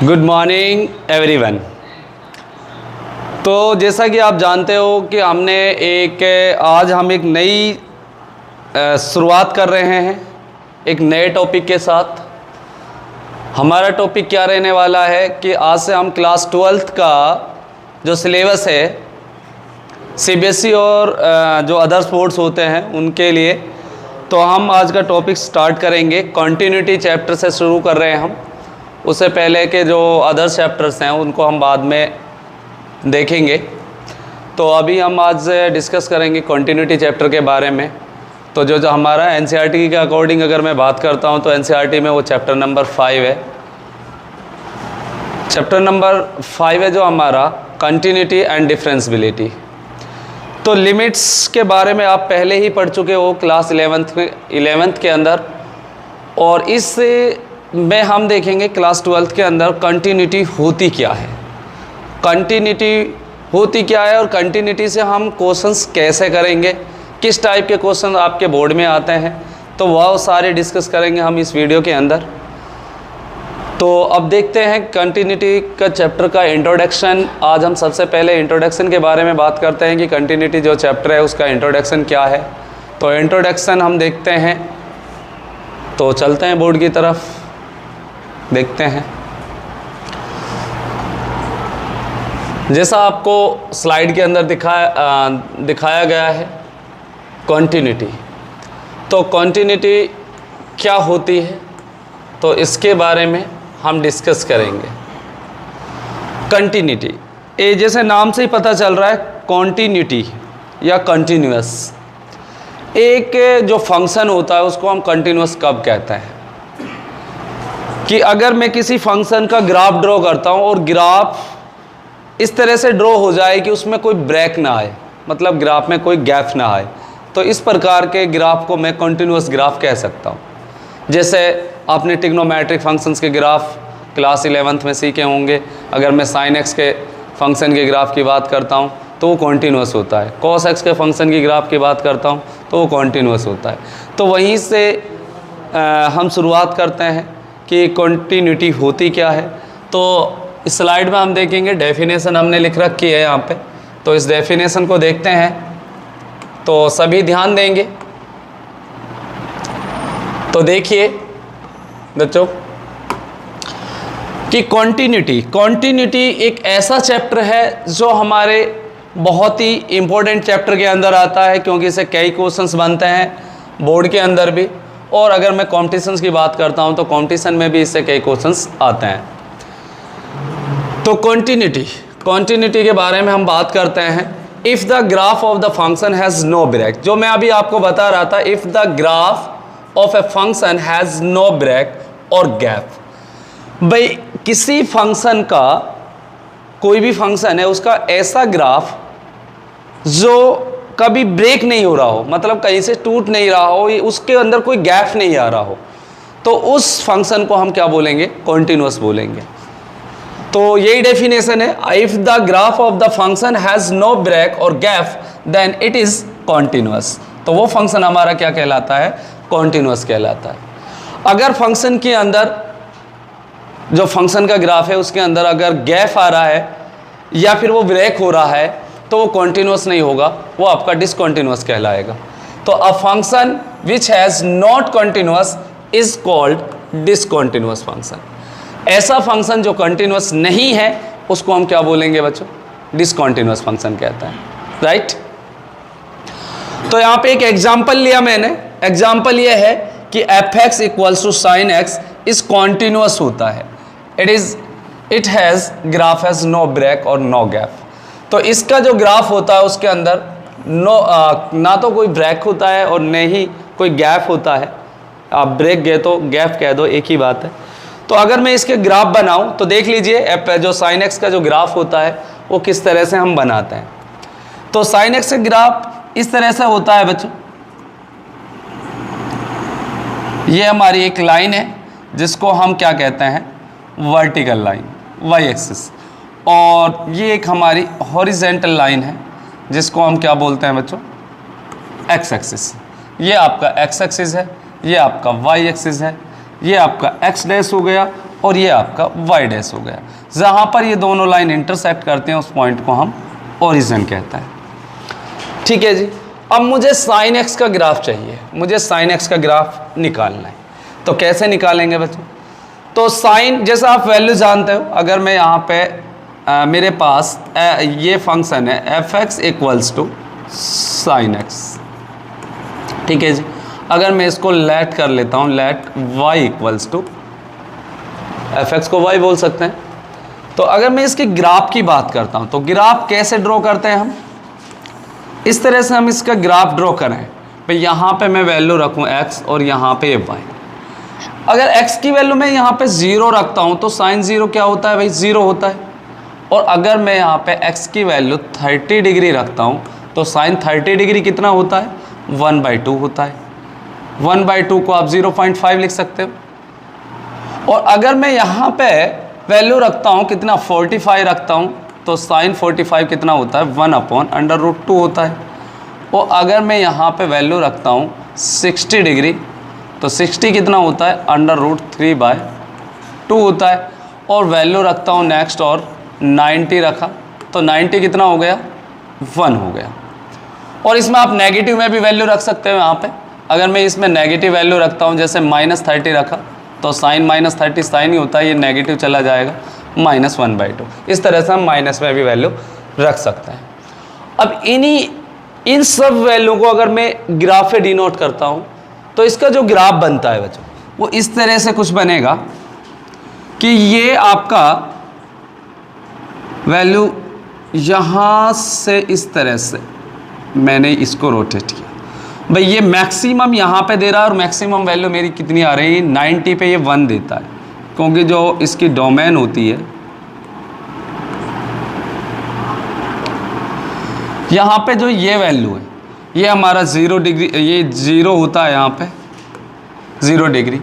Good morning everyone. तो जैसा कि आप जानते हो कि आज हम एक नई शुरुआत कर रहे हैं एक नए टॉपिक के साथ। हमारा टॉपिक क्या रहने वाला है कि आज से हम क्लास 12th का जो सिलेबस है सीबीएसई और जो अदर्स बोर्ड्स होते हैं उनके लिए, तो हम आज का टॉपिक स्टार्ट करेंगे। कंटिन्यूटी चैप्टर से शुरू कर रहे हैं हम। उससे पहले के जो अदर्स चैप्टर्स हैं उनको हम बाद में देखेंगे। तो अभी हम आज डिस्कस करेंगे कंटिन्यूटी चैप्टर के बारे में। तो जो हमारा एनसीईआरटी के अकॉर्डिंग अगर मैं बात करता हूँ तो एनसीईआरटी में वो चैप्टर नंबर 5 है। चैप्टर नंबर 5 है जो हमारा कंटिन्यूटी एंड डिफरेंशियबिलिटी। तो लिमिट्स के बारे में आप पहले ही पढ़ चुके हो क्लास 11th के अंदर, और इस में हम देखेंगे क्लास 12th के अंदर कंटिन्यूटी होती क्या है, कंटिन्यूटी होती क्या है और कंटिन्यूटी से हम क्वेश्चंस कैसे करेंगे, किस टाइप के क्वेश्चन आपके बोर्ड में आते हैं, तो वह सारे डिस्कस करेंगे हम इस वीडियो के अंदर। तो अब देखते हैं कंटिन्यूटी का चैप्टर का इंट्रोडक्शन। आज हम सबसे पहले इंट्रोडक्शन के बारे में बात करते हैं कि कंटिन्यूटी जो चैप्टर है उसका इंट्रोडक्शन क्या है। तो इंट्रोडक्शन हम देखते हैं, तो चलते हैं बोर्ड की तरफ, देखते हैं। जैसा आपको स्लाइड के अंदर दिखाया गया है कंटिन्यूटी। तो कंटिन्यूटी क्या होती है तो इसके बारे में हम डिस्कस करेंगे। कंटिन्यूटी, ये जैसे नाम से ही पता चल रहा है कंटिन्यूटी या कंटिन्यूअस। एक जो फंक्शन होता है उसको हम कंटिन्यूअस कब कहते हैं कि अगर मैं किसी फंक्शन का ग्राफ ड्रॉ करता हूँ और ग्राफ इस तरह से ड्रॉ हो जाए कि उसमें कोई ब्रेक ना आए, मतलब ग्राफ में कोई गैप ना आए, तो इस प्रकार के ग्राफ को मैं कंटिन्यूअस ग्राफ कह सकता हूँ। जैसे आपने ट्रिग्नोमेट्रिक फंक्शंस के ग्राफ क्लास 11th में सीखे होंगे। अगर मैं साइन एक्स के फंक्शन के ग्राफ की बात करता हूँ तो वो कॉन्टीन्यूअस होता है, कॉस एक्स के फंक्शन की ग्राफ की बात करता हूँ तो वो कॉन्टीन्यूअस होता है। तो वहीं से हम शुरुआत करते हैं कि कंटिन्यूटी होती क्या है। तो इस स्लाइड में हम देखेंगे डेफिनेशन हमने लिख रखी है यहाँ पे, तो इस डेफिनेशन को देखते हैं। तो सभी ध्यान देंगे। तो देखिए बच्चों कि कंटिन्यूटी एक ऐसा चैप्टर है जो हमारे बहुत ही इम्पोर्टेंट चैप्टर के अंदर आता है, क्योंकि इसे कई क्वेश्चंस बनते हैं बोर्ड के अंदर भी, और अगर मैं कॉम्पिटिशन्स की बात करता हूं तो कॉम्पिटिशन में भी इससे कई क्वेश्चंस आते हैं। तो कंटिन्यूटी के बारे में हम बात करते हैं। If the graph of the function has no break, जो मैं अभी आपको बता रहा था, if the graph of a function has no break और गैप। भाई किसी फंक्शन का, कोई भी फंक्शन है उसका ऐसा ग्राफ जो कभी ब्रेक नहीं हो रहा हो, मतलब कहीं से टूट नहीं रहा हो, उसके अंदर कोई गैप नहीं आ रहा हो, तो उस फंक्शन को हम क्या बोलेंगे? कॉन्टिन्यूअस बोलेंगे। तो यही डेफिनेशन है, if the graph of the function has no break और gap then it is continuous. तो वो फंक्शन हमारा क्या कहलाता है? कॉन्टिन्यूअस कहलाता है। अगर फंक्शन के अंदर, जो फंक्शन का ग्राफ है उसके अंदर अगर गैप आ रहा है या फिर वो ब्रेक हो रहा है तो वो कॉन्टिन्यूअस नहीं होगा, वो आपका डिसकॉन्टिन्यूअस कहलाएगा। तो a function which has not continuous is called discontinuous function. ऐसा फंक्शन जो कॉन्टिन्यूअस नहीं है उसको हम क्या बोलेंगे बच्चों? डिसकॉन्टिन्यूअस फंक्शन कहता है, राइट। तो यहाँ पे एक एग्जाम्पल लिया मैंने। एग्जाम्पल ये है कि f x equals to sine x is continuous होता है। It has graph has no break और नो गैप। तो इसका जो ग्राफ होता है उसके अंदर ना तो कोई ब्रेक होता है और न ही कोई गैप होता है। आप ब्रेक गए तो गैप कह दो, एक ही बात है। तो अगर मैं इसके ग्राफ बनाऊं तो देख लीजिए जो साइन एक्स का जो ग्राफ होता है वो किस तरह से हम बनाते हैं। तो साइन एक्स का ग्राफ इस तरह से होता है बच्चों। ये हमारी एक लाइन है जिसको हम क्या कहते हैं? Vertical line, y axis. और ये एक हमारी हॉरिजेंटल लाइन है जिसको हम क्या बोलते हैं बच्चों? X axis. ये आपका एक्स एक्सिस है, ये आपका वाई एक्सिस है, ये आपका एक्स डैश हो गया और ये आपका y डैश हो गया। जहाँ पर ये दोनों लाइन इंटरसेक्ट करते हैं उस पॉइंट को हम ओरिजिन कहते हैं। ठीक है जी। अब मुझे साइन एक्स का ग्राफ चाहिए, मुझे साइन एक्स का ग्राफ निकालना है। तो कैसे निकालेंगे बच्चों? तो साइन, जैसे आप वैल्यू जानते हो, अगर मैं यहाँ पे मेरे पास ये फंक्शन है f x equals to sine x. ठीक है जी। अगर मैं इसको लेट कर लेता हूँ, let y equals to f x को y बोल सकते हैं। तो अगर मैं इसके ग्राफ की बात करता हूँ, तो ग्राफ कैसे ड्रॉ करते हैं हम? इस तरह से हम इसका ग्राफ ड्रॉ करें। भाई यहाँ पे मैं वैल्यू रखूँ x और यहाँ पे y। अगर x की वैल्यू मैं यहाँ पे 0 रखता हूँ तो साइन 0 क्या होता है भाई? 0 होता है। और अगर मैं यहाँ पे x की वैल्यू 30 डिग्री रखता हूँ तो साइन 30 डिग्री कितना होता है? 1/2 होता है। 1/2 को आप 0.5 लिख सकते हो। और अगर मैं यहाँ पे वैल्यू रखता हूँ कितना? 45 रखता हूँ तो साइन 45 कितना होता है? 1/√2 होता है। और अगर मैं यहाँ पे वैल्यू रखता हूँ 60 डिग्री तो 60 कितना होता है? √3/2 होता है। और वैल्यू रखता हूँ नेक्स्ट और 90 रखा तो 90 कितना हो गया? 1 हो गया। और इसमें आप नेगेटिव में भी वैल्यू रख सकते हो। यहाँ पे अगर मैं इसमें नेगेटिव वैल्यू रखता हूँ, जैसे -30 रखा तो साइन -30 साइन ही होता है, ये नेगेटिव चला जाएगा, -1/2। इस तरह से हम माइनस में भी वैल्यू रख सकते हैं। अब इन सब वैल्यू को अगर मैं ग्राफ पे डिनोट करता हूँ तो इसका जो ग्राफ बनता है बच्चों वो इस तरह से कुछ बनेगा कि ये आपका वैल्यू यहाँ से इस तरह से मैंने इसको रोटेट किया। भाई ये मैक्सिमम यहाँ पे दे रहा है और मैक्सिमम वैल्यू मेरी कितनी आ रही है? 90 पे ये 1 देता है, क्योंकि जो इसकी डोमेन होती है यहाँ पे जो ये वैल्यू है ये हमारा 0 डिग्री, ये 0 होता है यहाँ पे 0 डिग्री।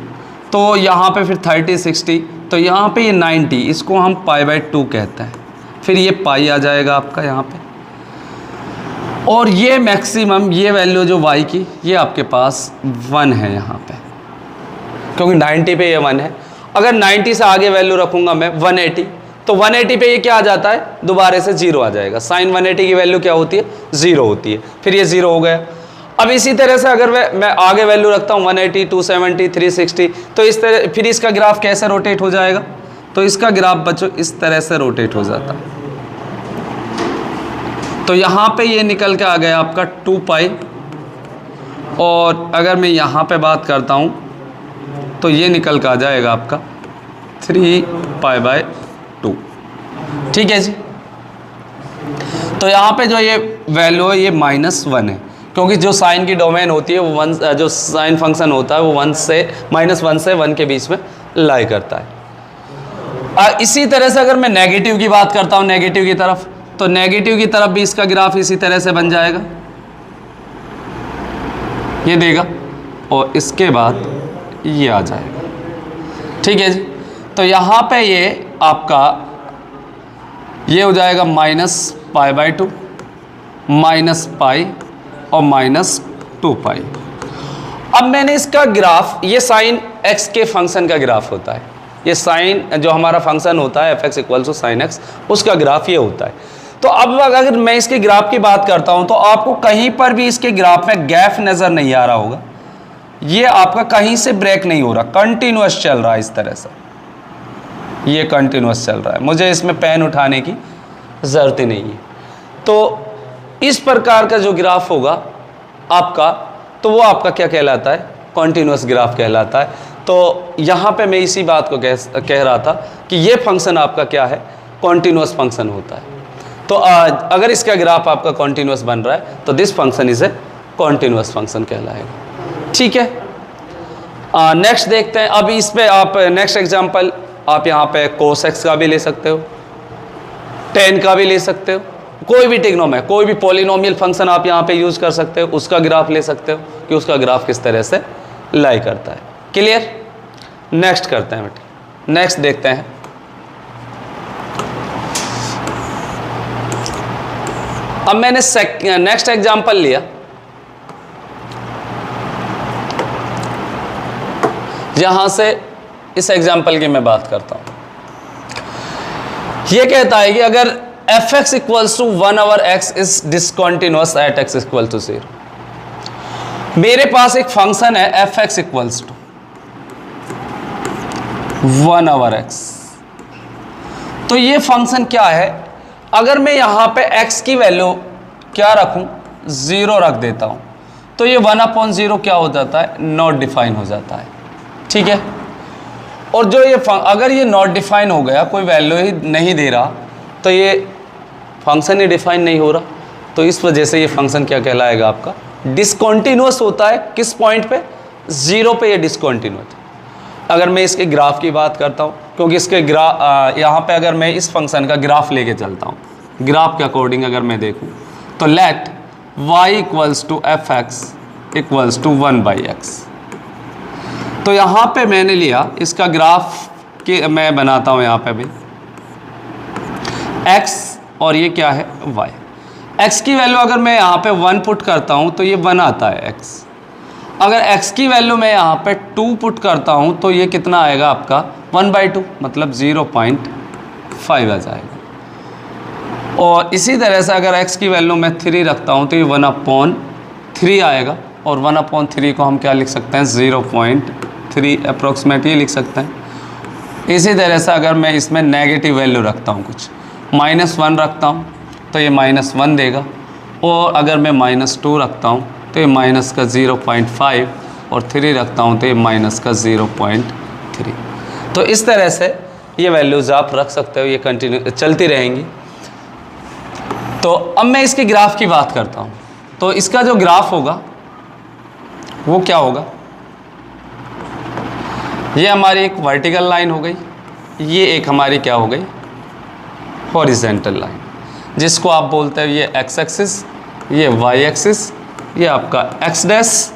तो यहाँ पे फिर 30 60 तो यहाँ पे ये 90, इसको हम π/2 कहते हैं। फिर ये पाई आ जाएगा आपका यहाँ पे। और ये मैक्सिमम ये वैल्यू जो y की ये आपके पास 1 है यहाँ पे, क्योंकि 90 पे ये 1 है। अगर 90 से आगे वैल्यू रखूँगा मैं 180 तो 180 पे ये क्या आ जाता है? दोबारा से 0 आ जाएगा। साइन 180 की वैल्यू क्या होती है? 0 होती है। फिर ये 0 हो गया। अब इसी तरह से अगर मैं आगे वैल्यू रखता हूँ 180 270 360 तो इस तरह फिर इसका ग्राफ कैसे रोटेट हो जाएगा? तो इसका ग्राफ बच्चों इस तरह से रोटेट हो जाता है। तो यहाँ पे ये निकल के आ गया आपका 2π। और अगर मैं यहाँ पे बात करता हूँ तो ये निकल के आ जाएगा आपका 3π/2। ठीक है जी। तो यहाँ पे जो ये वैल्यू है ये -1 है, क्योंकि जो साइन की डोमेन होती है वो 1, जो साइन फंक्शन होता है वो -1 से 1 के बीच में लाई करता है। इसी तरह से अगर मैं नेगेटिव की बात करता हूँ, नेगेटिव की तरफ, तो नेगेटिव की तरफ भी इसका ग्राफ इसी तरह से बन जाएगा, ये देगा और इसके बाद ये आ जाएगा। ठीक है जी। तो यहाँ पे ये आपका ये हो जाएगा -π/2 -π और -2π। अब मैंने इसका ग्राफ, ये साइन x के फंक्शन का ग्राफ होता है, ये साइन जो हमारा फंक्शन होता है f(x = sin x), उसका ग्राफ ये होता है। तो अब अगर मैं इसके ग्राफ की बात करता हूं तो आपको कहीं पर भी इसके ग्राफ में गैप नज़र नहीं आ रहा होगा। ये आपका कहीं से ब्रेक नहीं हो रहा, कंटिन्यूअस चल रहा है इस तरह से, ये कंटिन्यूअस चल रहा है, मुझे इसमें पेन उठाने की ज़रूरत ही नहीं है। तो इस प्रकार का जो ग्राफ होगा आपका, तो वो आपका क्या कहलाता है? कॉन्टिन्यूअस ग्राफ कहलाता है। तो यहाँ पे मैं इसी बात को कह रहा था कि ये फंक्शन आपका क्या है? कॉन्टिन्यूअस फंक्शन होता है। तो अगर इसका ग्राफ आपका कॉन्टिन्यूअस बन रहा है तो this function is a continuous function कहलाएगा। ठीक है। नेक्स्ट देखते हैं। अब इस पे आप नेक्स्ट एग्जांपल आप यहाँ पे cos x का भी ले सकते हो, tan का भी ले सकते हो, कोई भी ट्रिग्नोमेट्री, कोई भी पॉलिनोमियल फंक्शन आप यहाँ पे यूज़ कर सकते हो, उसका ग्राफ ले सकते हो कि उसका ग्राफ किस तरह से लाई करता है। क्लियर? नेक्स्ट करते हैं बेटे, नेक्स्ट देखते हैं। अब मैंने नेक्स्ट एग्जांपल लिया, यहाँ से इस एग्जाम्पल की मैं बात करता हूँ। ये कहता है कि अगर f x equals to 1/x is discontinuous at x equal to 0। मेरे पास एक फंक्शन है f x equals to 1/x। तो ये फंक्शन क्या है, अगर मैं यहां पे x की वैल्यू क्या रखूं, 0 रख देता हूं, तो ये 1/0 क्या हो जाता है, नॉट डिफाइन हो जाता है। ठीक है, और जो ये अगर ये नॉट डिफाइन हो गया, कोई वैल्यू ही नहीं दे रहा, तो ये फंक्शन ही डिफाइन नहीं हो रहा, तो इस वजह से ये फंक्शन क्या कहलाएगा, आपका डिसकॉन्टिन्यूअस होता है। किस पॉइंट पे, 0 पे ये डिसकॉन्टिन्यूअस। अगर मैं इसके ग्राफ की बात करता हूँ, क्योंकि इसके यहाँ पे अगर मैं इस फंक्शन का ग्राफ लेके चलता हूँ, ग्राफ के अकॉर्डिंग अगर मैं देखूँ, तो let y equals to f x equals to 1/x। तो यहाँ पे मैंने लिया इसका ग्राफ के, मैं बनाता हूँ यहाँ पे भी x और ये क्या है y। x की वैल्यू अगर मैं यहाँ पे 1 पुट करता हूँ तो ये 1 आता है x। अगर x की वैल्यू मैं यहाँ पे 2 पुट करता हूँ तो ये कितना आएगा आपका 1/2, मतलब 0.5 आ जाएगा। और इसी तरह से अगर x की वैल्यू मैं 3 रखता हूँ तो ये 1/3 आएगा, और 1/3 को हम क्या लिख सकते हैं, 0.3 अप्रोक्सीमेट ये लिख सकते हैं। इसी तरह से अगर मैं इसमें नेगेटिव वैल्यू रखता हूँ, कुछ -1 रखता हूँ तो ये -1 देगा, और अगर मैं -2 रखता हूँ तो ये माइनस का 0.5, और 3 रखता हूँ तो ये माइनस का 0.3। तो इस तरह से ये वैल्यूज़ आप रख सकते हो, ये कंटिन्यू चलती रहेंगी। तो अब मैं इसके ग्राफ की बात करता हूँ। तो इसका जो ग्राफ होगा वो क्या होगा, ये हमारी एक वर्टिकल लाइन हो गई, ये एक हमारी क्या हो गई, हॉरिजेंटल लाइन, जिसको आप बोलते हैं ये एक्स एक्सिस, ये वाई एक्सिस, ये आपका एक्स डैश,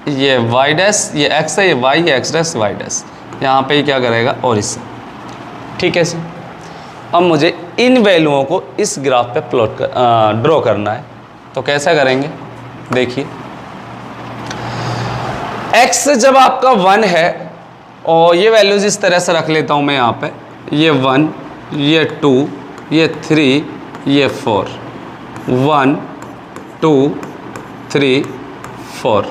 ये वाई डैश, ये एक्स है, ये वाई, ये एक्स डैश, वाई डैश। यहाँ पे क्या करेगा, ओरिजिन। ठीक है सर, अब मुझे इन वैल्यूओं को इस ग्राफ पे ड्रॉ करना है। तो कैसा करेंगे, देखिए x जब आपका 1 है, और ये वैल्यूज इस तरह से रख लेता हूँ मैं यहाँ पे, ये 1, ये 2, ये 3, ये 4, 1 2 3 4।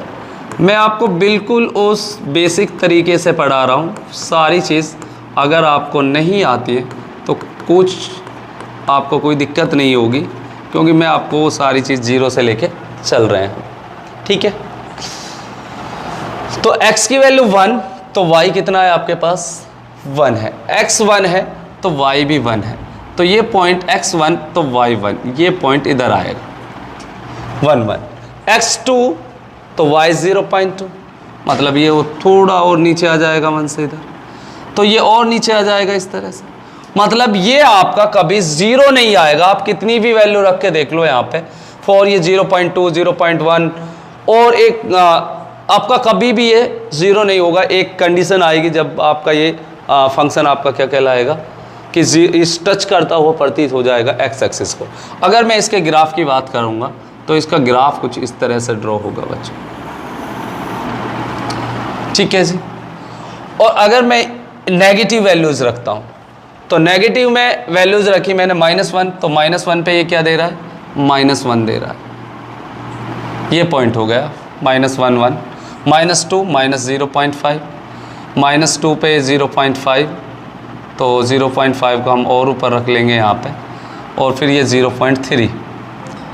मैं आपको बिल्कुल उस बेसिक तरीके से पढ़ा रहा हूँ, सारी चीज़ अगर आपको नहीं आती है तो कुछ आपको कोई दिक्कत नहीं होगी, क्योंकि मैं आपको वो सारी चीज़ 0 से लेके चल रहे हैं। ठीक है, तो x की वैल्यू 1, तो y कितना है आपके पास, 1 है। x 1 है तो y भी 1 है, तो ये पॉइंट x 1 तो y 1, ये पॉइंट इधर आएगा 1 1। x 2 तो y 0.2, मतलब ये वो थोड़ा और नीचे आ जाएगा 1 से इधर, तो ये और नीचे आ जाएगा इस तरह से। मतलब ये आपका कभी 0 नहीं आएगा, आप कितनी भी वैल्यू रख के देख लो यहाँ पे, 4 ये 0.2 0.1, और एक आपका कभी भी ये 0 नहीं होगा। एक कंडीशन आएगी जब आपका ये फंक्शन आपका क्या कहलाएगा कि इस टच करता हुआ प्रतीत हो जाएगा एक्स एक्सिस को। अगर मैं इसके ग्राफ की बात करूँगा तो इसका ग्राफ कुछ इस तरह से ड्रॉ होगा बच्चों। ठीक है जी, और अगर मैं नेगेटिव वैल्यूज़ रखता हूँ, तो नेगेटिव में वैल्यूज़ रखी मैंने -1, तो -1 पे ये क्या दे रहा है, -1 दे रहा है, ये पॉइंट हो गया -1 1। -2 -0.5, -2 पे 0.5, तो 0.5 को हम और ऊपर रख लेंगे यहाँ पे, और फिर ये 0.3,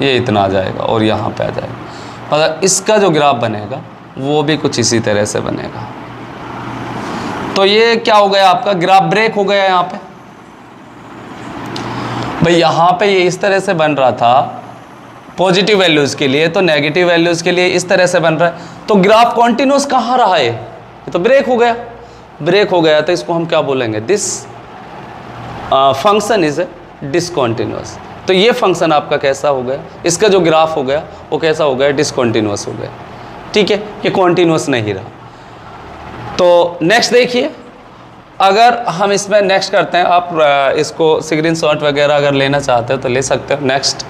ये इतना आ जाएगा और यहाँ पे आ जाएगा। मतलब इसका जो ग्राफ बनेगा वो भी कुछ इसी तरह से बनेगा। तो ये क्या हो गया, आपका ग्राफ ब्रेक हो गया यहाँ पे। भाई यहाँ पे ये इस तरह से बन रहा था पॉजिटिव वैल्यूज़ के लिए, तो नेगेटिव वैल्यूज़ के लिए इस तरह से बन रहा है। तो ग्राफ कॉन्टिन्यूस कहाँ रहा है, ये तो ब्रेक हो गया। ब्रेक हो गया तो इसको हम क्या बोलेंगे, दिस फंक्शन इज डिसकॉन्टिन्यूस। तो ये फंक्शन आपका कैसा हो गया, इसका जो ग्राफ हो गया वो कैसा हो गया, डिसकॉन्टिन्यूस हो गया। ठीक है, ये कॉन्टिन्यूस नहीं रहा। तो नेक्स्ट देखिए, अगर हम इसमें नेक्स्ट करते हैं, आप इसको स्क्रीनशॉट वगैरह अगर लेना चाहते हो तो ले सकते हो। नेक्स्ट,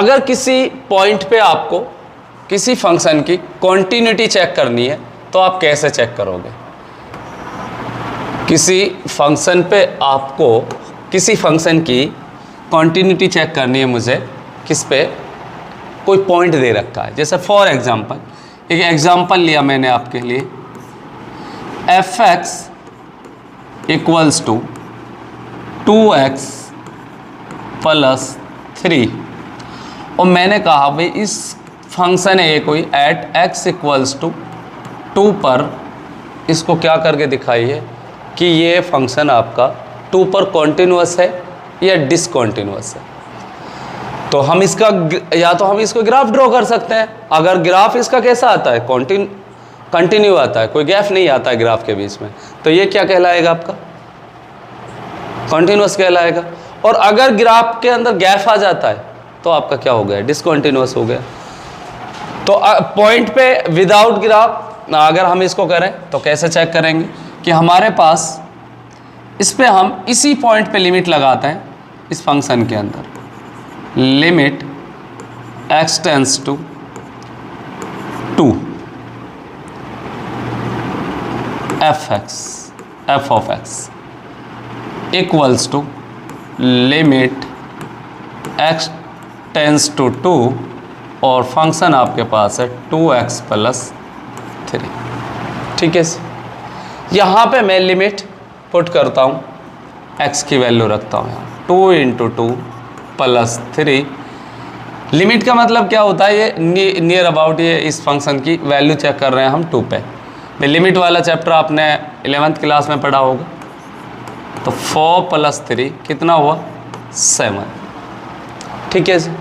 अगर किसी पॉइंट पे आपको किसी फंक्शन की कॉन्टिन्यूटी चेक करनी है तो आप कैसे चेक करोगे? किसी फंक्शन पे आपको किसी फंक्शन की कॉन्टिन्यूटी चेक करनी है मुझे, किस पे? कोई पॉइंट दे रखा है। जैसे फॉर एग्जांपल, एक एग्जांपल लिया मैंने आपके लिए, f(x) equals to 2x plus 3, और मैंने कहा भाई इस फंक्शन है ये कोई एट x इक्वल्स टू 2 पर इसको क्या करके दिखाइए कि ये फंक्शन आपका 2 पर कॉन्टिन्यूअस है या डिसकॉन्टिन्यूअस है। तो हम इसका या तो हम इसको ग्राफ ड्रॉ कर सकते हैं। अगर ग्राफ इसका कैसा आता है, कंटिन्यू आता है, कोई गैप नहीं आता है ग्राफ के बीच में, तो ये क्या कहलाएगा आपका? कॉन्टिन्यूअस कहलाएगा। और अगर ग्राफ के अंदर गैप आ जाता है तो आपका क्या हो गया? डिसकॉन्टिन्यूअस हो गया। तो पॉइंट पे विदाउट ग्राफ अगर हम इसको करें तो कैसे चेक करेंगे कि हमारे पास इस पे हम इसी पॉइंट पे लिमिट लगाते हैं इस फंक्शन के अंदर, limit x tends to 2 f of x equals to limit x tends to 2 और फंक्शन आपके पास है 2x प्लस 3। ठीक है, यहाँ पे मैं लिमिट पुट करता हूँ, x की वैल्यू रखता हूँ यहाँ 2 इंटू 2 प्लस 3। लिमिट का मतलब क्या होता है? ये नियर अबाउट ये इस फंक्शन की वैल्यू चेक कर रहे हैं हम 2 पे। लिमिट वाला चैप्टर आपने 11th क्लास में पढ़ा होगा। तो 4 प्लस 3 कितना हुआ? 7। ठीक है जी।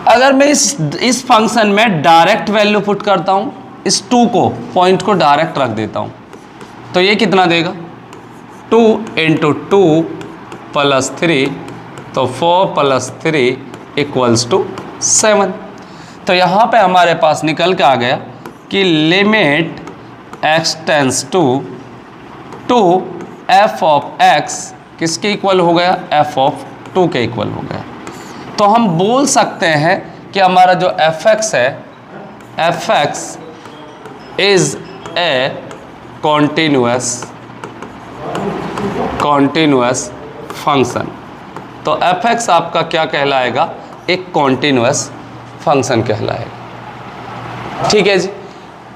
अगर मैं इस फंक्शन में डायरेक्ट वैल्यू पुट करता हूँ, इस 2 को पॉइंट को डायरेक्ट रख देता हूँ, तो ये कितना देगा? 2 इंटू 2 प्लस 3, तो 4 प्लस 3 इक्वल्स टू 7। तो यहाँ पे हमारे पास निकल के आ गया कि limit x tends to 2 f of x किसके इक्वल हो गया? f ऑफ 2 के इक्वल हो गया। तो हम बोल सकते हैं कि हमारा जो fx है, fx is a continuous function. तो fx आपका क्या कहलाएगा? एक कॉन्टिन्यूअस फंक्शन कहलाएगा। ठीक है जी।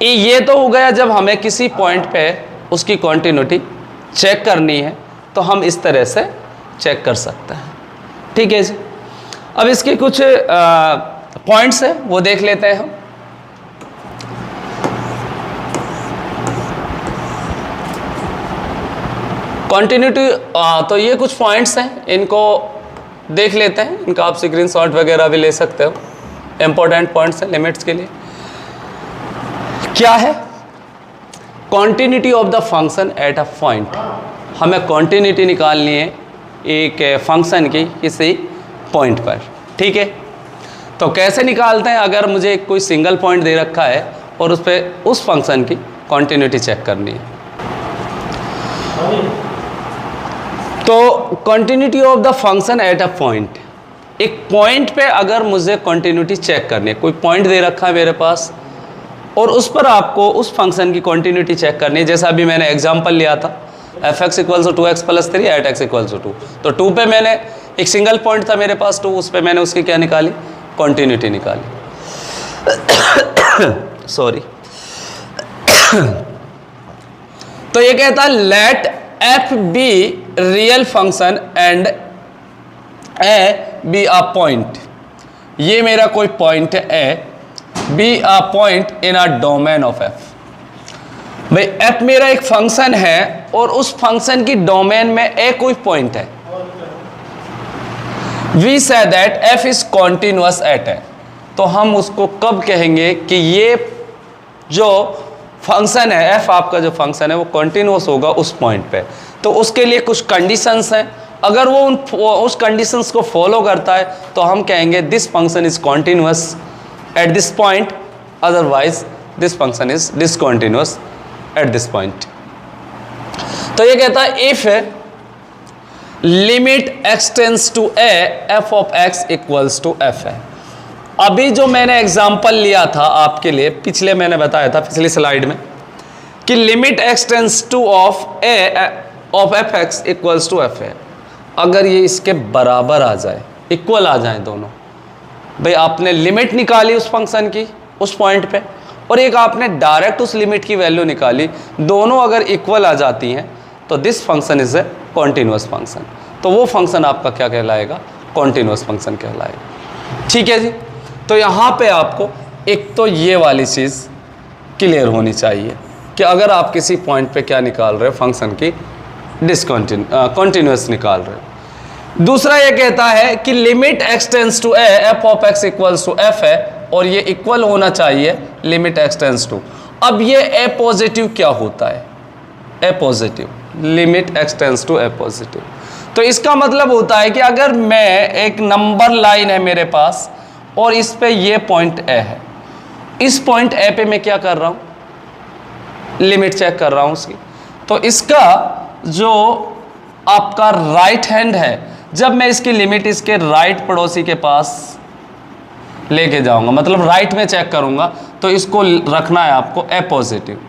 ये तो हो गया जब हमें किसी पॉइंट पे उसकी कॉन्टिन्यूटी चेक करनी है तो हम इस तरह से चेक कर सकते हैं। ठीक है जी। अब इसके कुछ पॉइंट्स हैं वो देख लेते हैं हम। कॉन्टिन्यूटी, तो ये कुछ पॉइंट्स हैं, इनको देख लेते हैं। इनका आप स्क्रीनशॉट वगैरह भी ले सकते हो। इंपॉर्टेंट पॉइंट्स हैं लिमिट्स के लिए। क्या है? Continuity of the function eight a point. हमें कॉन्टिन्यूटी निकालनी है एक फंक्शन की किसी पॉइंट पर। ठीक है, तो कैसे निकालते हैं? अगर मुझे कोई सिंगल पॉइंट दे रखा है और उस पर उस फंक्शन की कॉन्टिन्यूटी चेक करनी है, तो continuity of the function eight a point, एक पॉइंट पे अगर मुझे कॉन्टिन्यूटी चेक करनी है, कोई पॉइंट दे रखा है मेरे पास और उस पर आपको उस फंक्शन की कॉन्टिन्यूटी चेक करनी है। जैसा अभी मैंने एग्जांपल लिया था f(x) equals to 2x plus 3 at x equals to 2, तो 2 पे मैंने एक सिंगल पॉइंट था मेरे पास 2, उस पर मैंने उसकी क्या निकाली? कॉन्टिन्यूटी निकाली। सॉरी। तो ये कहता है let f be real function and a be a point. ये मेरा कोई पॉइंट है, be a point in a domain of f। भाई f मेरा एक फंक्शन है और उस फंक्शन की डोमेन में ए कोई पॉइंट है। We say that f is continuous at A. तो हम उसको कब कहेंगे कि ये जो फंक्शन है, f आपका जो फंक्शन है वो कॉन्टिन्यूअस होगा उस पॉइंट पे। तो उसके लिए कुछ कंडीशंस हैं, अगर वो उस कंडीशंस को फॉलो करता है तो हम कहेंगे this function is continuous at this point, otherwise this function is discontinuous at this point. तो ये कहता है if limit x tends to a f of x equals to f है। अभी जो मैंने एग्जांपल लिया था आपके लिए, पिछले मैंने बताया था पिछली स्लाइड में कि limit x tends to of a of f x equals to f है। अगर ये इसके बराबर आ जाए, इक्वल आ जाए दोनों, भाई आपने लिमिट निकाली उस फंक्शन की उस पॉइंट पे और एक आपने डायरेक्ट उस लिमिट की वैल्यू निकाली, दोनों अगर इक्वल आ जाती हैं तो this function is a continuous function. तो वो फंक्शन आपका क्या कहलाएगा? कॉन्टिन्यूअस फंक्शन कहलाएगा। ठीक है जी। तो यहाँ पे आपको एक तो ये वाली चीज़ क्लियर होनी चाहिए कि अगर आप किसी पॉइंट पे क्या निकाल रहे हो, फंक्शन की कॉन्टिन्यूअस निकाल रहे हो। दूसरा ये कहता है कि limit x tends to a f of x equals to f है और ये इक्वल होना चाहिए लिमिट x टेंस टू। अब ये a पॉजिटिव क्या होता है? a positive, limit x tends to a positive. तो इसका मतलब होता है कि अगर मैं एक नंबर लाइन है मेरे पास और इस पे ये पॉइंट a है, इस पॉइंट a पे मैं क्या कर रहा हूँ? लिमिट चेक कर रहा हूँ उसकी। तो इसका जो आपका राइट हैंड है, जब मैं इसकी लिमिट इसके राइट पड़ोसी के पास लेके जाऊंगा, मतलब राइट में चेक करूंगा, तो इसको रखना है आपको ए पॉजिटिव।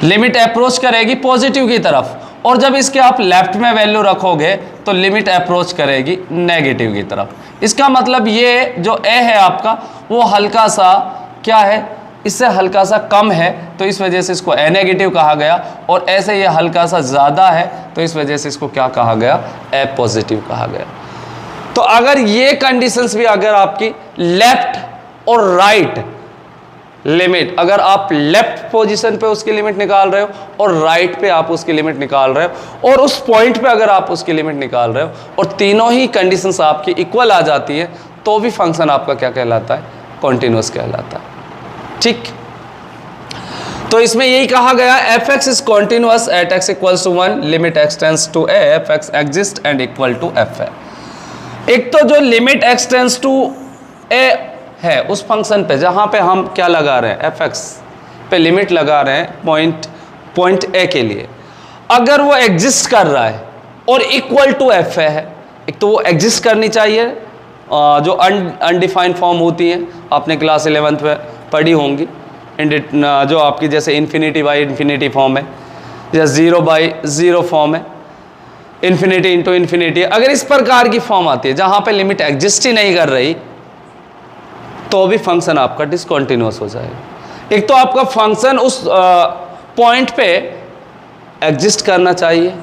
लिमिट अप्रोच करेगी पॉजिटिव की तरफ, और जब इसके आप लेफ्ट में वैल्यू रखोगे तो लिमिट अप्रोच करेगी नेगेटिव की तरफ। इसका मतलब ये जो ए है आपका वो हल्का सा क्या है, इससे हल्का सा कम है, तो इस वजह से इसको ए नेगेटिव कहा गया, और ऐसे ये हल्का सा ज़्यादा है तो इस वजह से इसको क्या कहा गया? ए पॉजिटिव कहा गया। तो अगर ये कंडीशंस भी अगर आपकी लेफ्ट और राइट लिमिट, अगर आप लेफ्ट पोजीशन पे उसकी लिमिट निकाल रहे हो और राइट पे आप उसकी लिमिट निकाल रहे हो और उस पॉइंट पे अगर आप उसकी लिमिट निकाल रहे हो और तीनों ही कंडीशंस आपकी इक्वल आ जाती है, तो भी फंक्शन आपका क्या कहलाता है? कॉन्टिन्यूअस कहलाता है। ठीक। तो इसमें यही कहा गया f x is continuous at x equals to 1 limit x tends to a f x exist and equal to f है। एक तो जो limit x tends to a है उस फंक्शन पे जहां पे हम क्या लगा रहे हैं? एफ एक्स पे लिमिट लगा रहे हैं पॉइंट ए के लिए, अगर वो एग्जिस्ट कर रहा है और इक्वल टू एफ है, एक तो वो एग्जिस्ट करनी चाहिए, जो अनडिफाइंड फॉर्म होती है आपने क्लास 11th में पढ़ी होंगी, जो आपकी जैसे इन्फिनिटी बाई इन्फिनिटी फॉर्म है या 0 बाई 0 फॉर्म है, इन्फिनिटी इंटू इन्फिनिटी, अगर इस प्रकार की फॉर्म आती है जहाँ पे लिमिट एग्जिस्ट ही नहीं कर रही, तो भी फंक्शन आपका डिसकंटिन्यूअस हो जाएगा। एक तो आपका फंक्शन उस पॉइंट पे एग्जिस्ट करना चाहिए,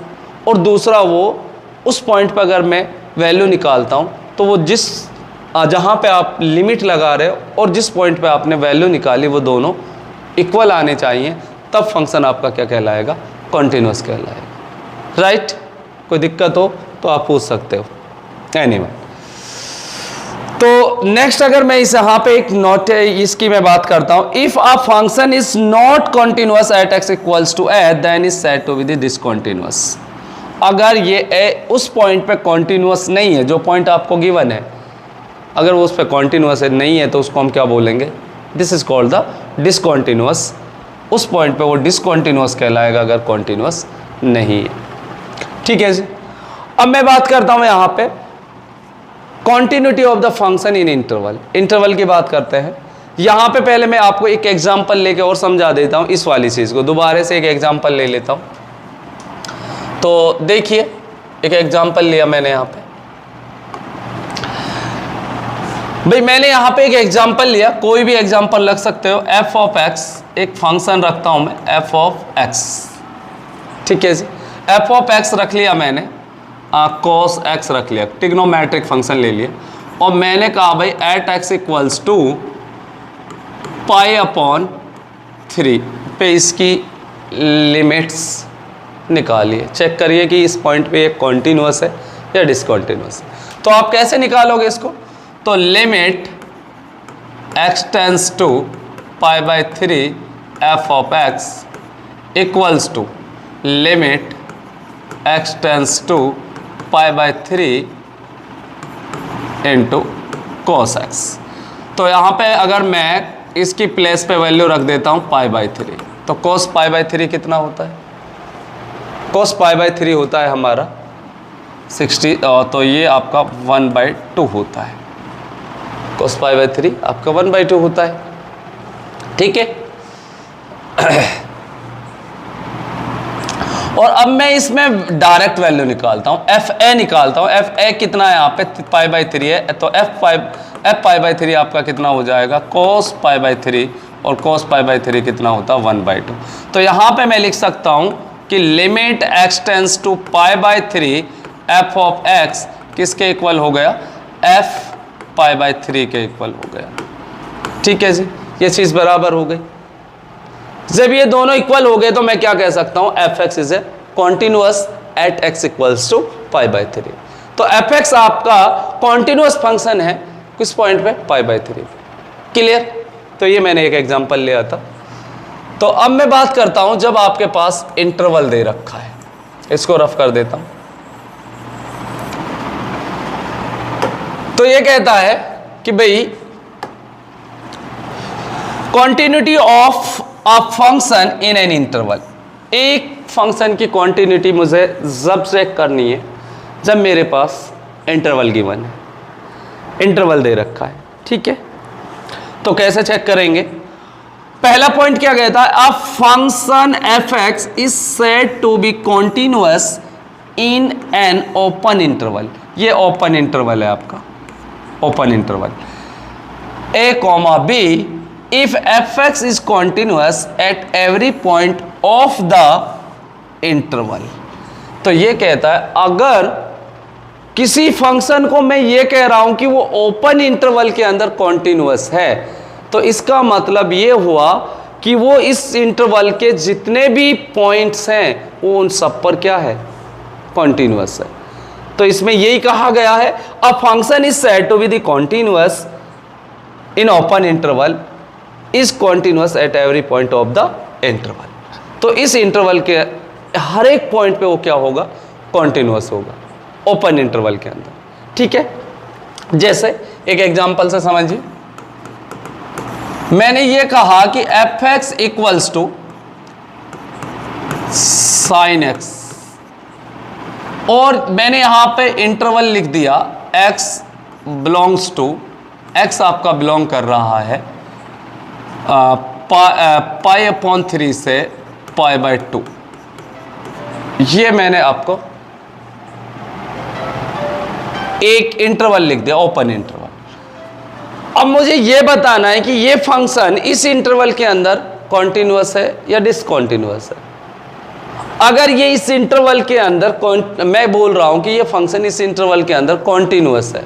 और दूसरा वो उस पॉइंट पर अगर मैं वैल्यू निकालता हूँ तो वो जहाँ पे आप लिमिट लगा रहे हो और जिस पॉइंट पे आपने वैल्यू निकाली वो दोनों इक्वल आने चाहिए, तब फंक्शन आपका क्या कहलाएगा? कॉन्टिन्यूअस कहलाएगा। राइट? कोई दिक्कत हो तो आप पूछ सकते हो। एनीवे, तो नेक्स्ट अगर मैं इस यहाँ पे एक नोट है इसकी मैं बात करता हूँ, if a function is not continuous at x equals to a then is said to be the discontinuous. अगर ये ए उस पॉइंट पे कॉन्टिन्यूअस नहीं है, जो पॉइंट आपको गिवन है, अगर वो उस पर कॉन्टिन्यूअस है नहीं है तो उसको हम क्या बोलेंगे? This is called the discontinuous. उस पॉइंट पे वो डिसकंटिन्यूअस कहलाएगा अगर कॉन्टिन्यूअस नहीं है। ठीक है जी। अब मैं बात करता हूँ यहाँ पे continuity of the function in interval. Interval की बात करते हैं। यहाँ पे पहले मैं आपको एक एग्जाम्पल लेके और समझा देता हूँ इस वाली चीज़ को। दोबारा से एक एग्जाम्पल ले लेता हूँ। तो देखिए, एक एग्जाम्पल लिया मैंने यहाँ पे। भाई मैंने यहाँ पे एक एग्जाम्पल लिया, कोई भी एग्जाम्पल रख सकते हो। एफ ऑफ एक्स, एक फंक्शन रखता हूँ मैं एफ ऑफ एक्स। ठीक है जी। एफ ऑफ एक्स रख लिया मैंने, कॉस एक्स रख लिया, ट्रिग्नोमेट्रिक फंक्शन ले लिया, और मैंने कहा भाई at x equals to pi upon 3 पे इसकी लिमिट्स निकालिए। चेक करिए कि इस पॉइंट पे ये कॉन्टिन्यूअस है या डिसकॉन्टिन्यूअस है। तो आप कैसे निकालोगे इसको? तो limit x tends to pi by 3 f of x equals to limit x tends to pi by 3 into cos x. तो यहाँ पे अगर मैं इसकी प्लेस पे वैल्यू रख देता हूँ पाई बाई 3, तो कॉस पाई बाई 3 कितना होता है? कॉस पाई बाई 3 होता है हमारा 60, तो ये आपका 1/2 होता है। cos π/3 आपका 1/2 होता है। ठीक है। और अब मैं इसमें डायरेक्ट वैल्यू निकालता हूं, FA निकालता हूं। FA कितना है यहाँ पे π/3 है, तो F π/3 आपका कितना हो जाएगा cos π/3, और cos π/3 कितना होता है 1/2। तो यहाँ पे मैं लिख सकता हूं कि limit x tends to π/3 f of x किसके इक्वल हो गया, f π/3 के इक्वल हो गया। ठीक है जी, ये चीज़ बराबर हो गई। जब ये दोनों इक्वल हो गए तो मैं क्या कह सकता हूं, f(x) is a continuous at x equals to π/3। तो f(x) आपका कॉन्टिन्यूअस फंक्शन है किस पॉइंट पे, π/3। क्लियर। तो ये मैंने एक एग्जांपल लिया था। तो अब मैं बात करता हूं जब आपके पास इंटरवल दे रखा है, इसको रफ कर देता हूं। तो ये कहता है कि भाई continuity of a function in an interval, एक फंक्शन की कॉन्टिन्यूटी मुझे जब चेक करनी है जब मेरे पास इंटरवल गिवन है, इंटरवल दे रखा है। ठीक है। तो कैसे चेक करेंगे, पहला पॉइंट क्या कहता है, a function f(x) is said to be continuous in an open interval. ये ओपन इंटरवल है आपका, open interval a, b if f(x) is continuous at every point of the interval। तो ये कहता है अगर किसी फंक्शन को मैं ये कह रहा हूं कि वो ओपन इंटरवल के अंदर कॉन्टिन्यूअस है, तो इसका मतलब ये हुआ कि वो इस इंटरवल के जितने भी पॉइंट्स हैं वो उन सब पर क्या है, कॉन्टिन्यूअस है। तो इसमें यही कहा गया है, a function is said to be the continuous in open interval is continuous at every point of the interval. तो इस इंटरवल के हर एक पॉइंट पे वो क्या होगा, कॉन्टिन्यूअस होगा ओपन इंटरवल के अंदर। ठीक है। जैसे एक एग्जांपल से समझिए, मैंने ये कहा कि f(x) equals to sin x, और मैंने यहां पे इंटरवल लिख दिया x बिलोंग्स टू, x आपका बिलोंग कर रहा है π/3 से π/2। ये मैंने आपको एक इंटरवल लिख दिया, ओपन इंटरवल। अब मुझे ये बताना है कि ये फंक्शन इस इंटरवल के अंदर कॉन्टिन्यूअस है या डिसकॉन्टिन्यूअस है। अगर ये इस इंटरवल के अंदर, मैं बोल रहा हूं कि ये फंक्शन इस इंटरवल के अंदर कॉन्टिन्यूअस है,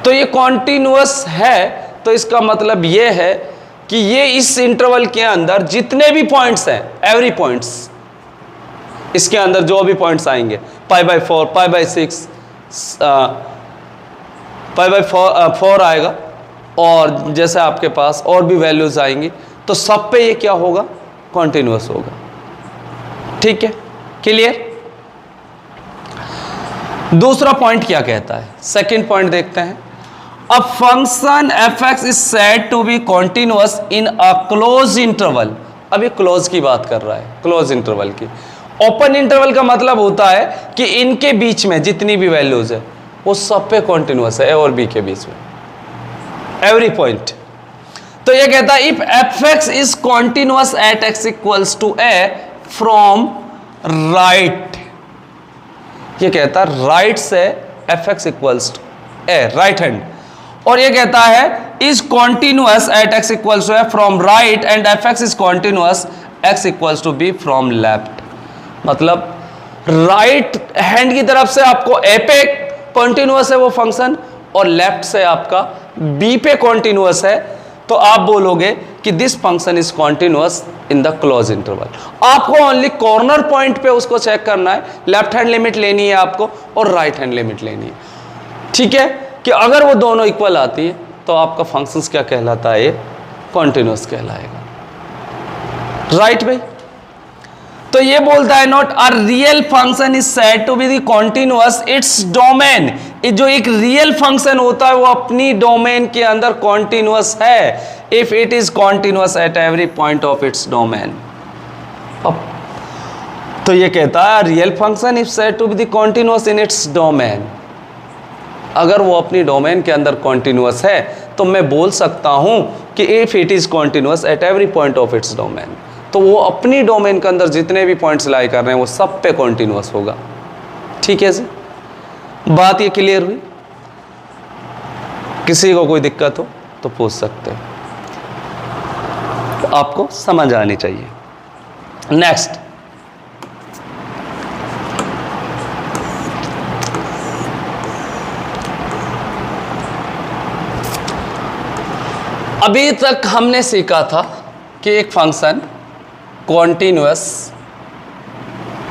तो ये कॉन्टिन्यूअस है, तो इसका मतलब ये है कि ये इस इंटरवल के अंदर जितने भी पॉइंट्स हैं, एवरी पॉइंट्स, इसके अंदर जो भी पॉइंट्स आएंगे, π/4, π/6, π/4 आएगा, और जैसे आपके पास और भी वैल्यूज आएंगी, तो सब पे ये क्या होगा, कॉन्टिन्यूअस होगा। ठीक है। क्लियर। दूसरा पॉइंट क्या कहता है, सेकंड पॉइंट देखते हैं। A function f(x) is said to be continuous in a closed interval। अभी क्लोज की बात कर रहा है, क्लोज इंटरवल की। ओपन इंटरवल का मतलब होता है कि इनके बीच में जितनी भी वैल्यूज है वो सब पे कॉन्टिन्यूअस है, ए और बी के बीच में, एवरी पॉइंट। तो ये कहता है if f(x) is continuous at x equals to a from right, ये कहता है राइट से f(x) equals to a, right hand, और ये कहता है is continuous at x equals to from right and f(x) is continuous x equals to b from left. मतलब right hand की तरफ से आपको a पे कॉन्टिन्यूअस है वो फंक्शन, और लेफ्ट से आपका b पे कॉन्टिन्यूअस है, तो आप बोलोगे कि this function is continuous in the close interval. आपको ओनली कॉर्नर पॉइंट पे उसको चेक करना है, लेफ्ट हैंड लिमिट लेनी है आपको और राइट हैंड लिमिट लेनी है। ठीक है, कि अगर वो दोनों इक्वल आती है तो आपका फंक्शंस क्या कहलाता है, कॉन्टिन्यूअस कहलाएगा। राइट भाई। तो ये बोलता है not a real function is said to be the continuous its domain. जो एक रियल फंक्शन होता है वो अपनी डोमेन के अंदर कॉन्टिन्यूअस है if it is continuous at every point of its domain. तो ये कहता है real function if said to be the continuous in its domain, अगर वो अपनी डोमेन के अंदर कॉन्टिन्यूअस है तो मैं बोल सकता हूं कि if it is continuous at every point of its domain, तो वो अपनी डोमेन के अंदर जितने भी पॉइंट्स लाई कर रहे हैं वो सब पे कॉन्टिन्यूअस होगा। ठीक है जी, बात ये क्लियर हुई? किसी को कोई दिक्कत हो तो पूछ सकते हो, आपको समझ आनी चाहिए। नेक्स्ट, अभी तक हमने सीखा था कि एक फंक्शन कॉन्टिन्यूअस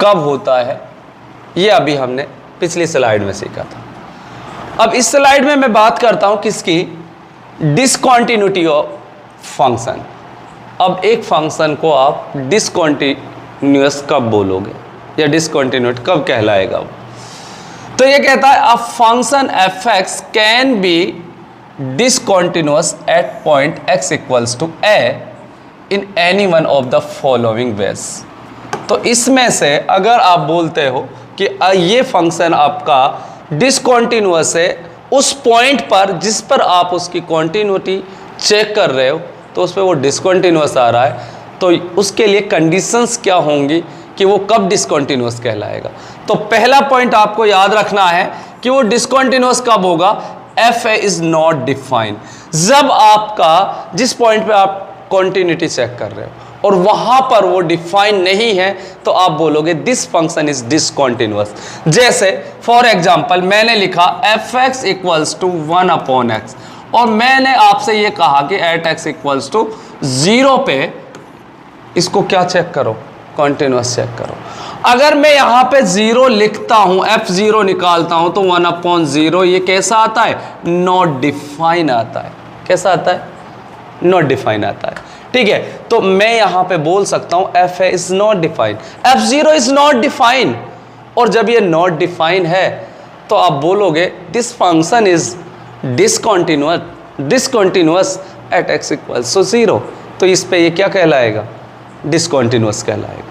कब होता है, ये अभी हमने पिछली स्लाइड में सीखा था। अब इस स्लाइड में मैं बात करता हूं किसकी, डिसकॉन्टिन्यूटी ऑफ फंक्शन। अब एक फंक्शन को आप डिसकॉन्टिन्यूअस कब बोलोगे या डिसकॉन्टिन्यूट कब कहलाएगा वो? तो ये कहता है a function F x can be discontinuous at point x equals to a in any one of the following ways। तो इसमें से अगर आप बोलते हो कि ये फंक्शन आपका डिसकॉन्टिन्यूअस है उस पॉइंट पर जिस पर आप उसकी कॉन्टिन्यूटी चेक कर रहे हो, तो उस पर वो डिसकॉन्टिन्यूअस आ रहा है, तो उसके लिए कंडीशंस क्या होंगी कि वो कब डिसकॉन्टिन्यूअस कहलाएगा। तो पहला पॉइंट आपको याद रखना है कि वो डिसकॉन्टिन्यूअस कब होगा, F a is not defined. जब आपका जिस पॉइंट पे आप कॉन्टिन्यूटी चेक कर रहे हो और वहां पर वो डिफाइन नहीं है, तो आप बोलोगे दिस फंक्शन इज डिसकॉन्टिन्यूअस। जैसे फॉर एग्जांपल मैंने लिखा F x equals to 1/x और मैंने आपसे ये कहा कि एट एक्स इक्वल्स टू 0 पे इसको क्या चेक करो, कॉन्टिन्यूअस चेक करो। अगर मैं यहाँ पे 0 लिखता हूँ, f0 निकालता हूँ, तो 1/0 ये कैसा आता है, नॉट डिफाइन आता है। कैसा आता है, नॉट डिफाइन आता है। ठीक है, तो मैं यहाँ पे बोल सकता हूँ f a is not define, f0 is not define. और जब ये नॉट डिफाइन है तो आप बोलोगे this function is discontinuous at x equals to 0। तो इस पे ये क्या कहलाएगा, डिसकॉन्टिन्यूअस कहलाएगा।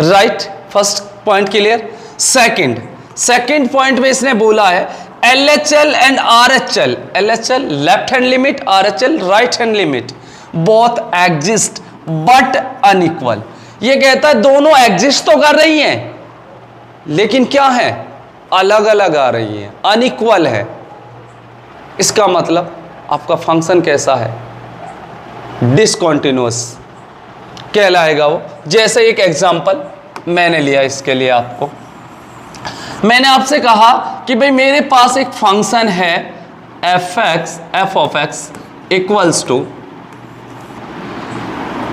Right, first point clear. Second point में इसने बोला है LHL and RHL, LHL left hand limit, RHL right hand limit, both exist but unequal. ये कहता है दोनों एग्जिस्ट तो कर रही हैं लेकिन क्या है, अलग अलग आ रही हैं, अनइक्वल है। इसका मतलब आपका फंक्शन कैसा है, डिसकॉन्टिन्यूअस कहलाएगा वो। जैसे एक एग्जांपल मैंने लिया इसके लिए, आपको मैंने आपसे कहा कि भाई मेरे पास एक फंक्शन है f of x equals to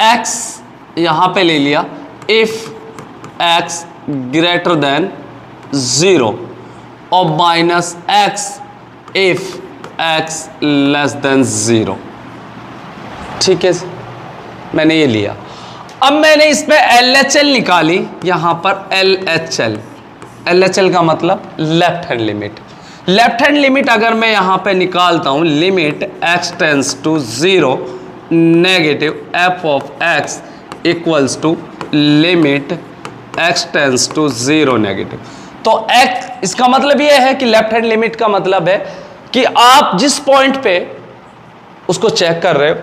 x, यहां पे ले लिया इफ एक्स ग्रेटर देन 0 और minus x if x less then 0। ठीक है, मैंने ये लिया। अब मैंने इसमें LHL निकाली, यहां पर LHL का मतलब left hand limit. Left hand limit अगर मैं यहां पे निकालता हूं, limit x tends to 0 negative f of x equals to limit x tends to 0 negative. तो x, इसका मतलब यह है कि लेफ्ट हैंड लिमिट का मतलब है कि आप जिस पॉइंट पे उसको चेक कर रहे हो,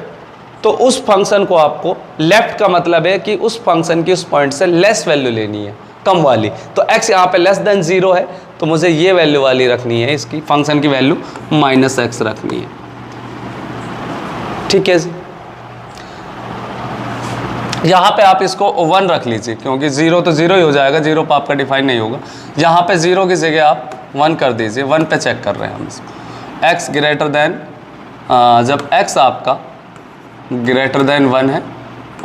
तो उस फंक्शन को आपको, लेफ्ट का मतलब है कि उस फंक्शन की उस पॉइंट से लेस वैल्यू लेनी है, कम वाली। तो x यहाँ पे लेस देन 0 है, तो मुझे ये वैल्यू वाली रखनी है, इसकी फंक्शन की वैल्यू -x रखनी है। ठीक है जी, यहाँ पे आप इसको 1 रख लीजिए, क्योंकि 0 तो 0 ही हो जाएगा, 0 पर आपका डिफाइन नहीं होगा। यहाँ पे 0 की जगह आप 1 कर दीजिए, 1 पे चेक कर रहे हैं हम इसको। x ग्रेटर देन, जब x आपका ग्रेटर देन 1 है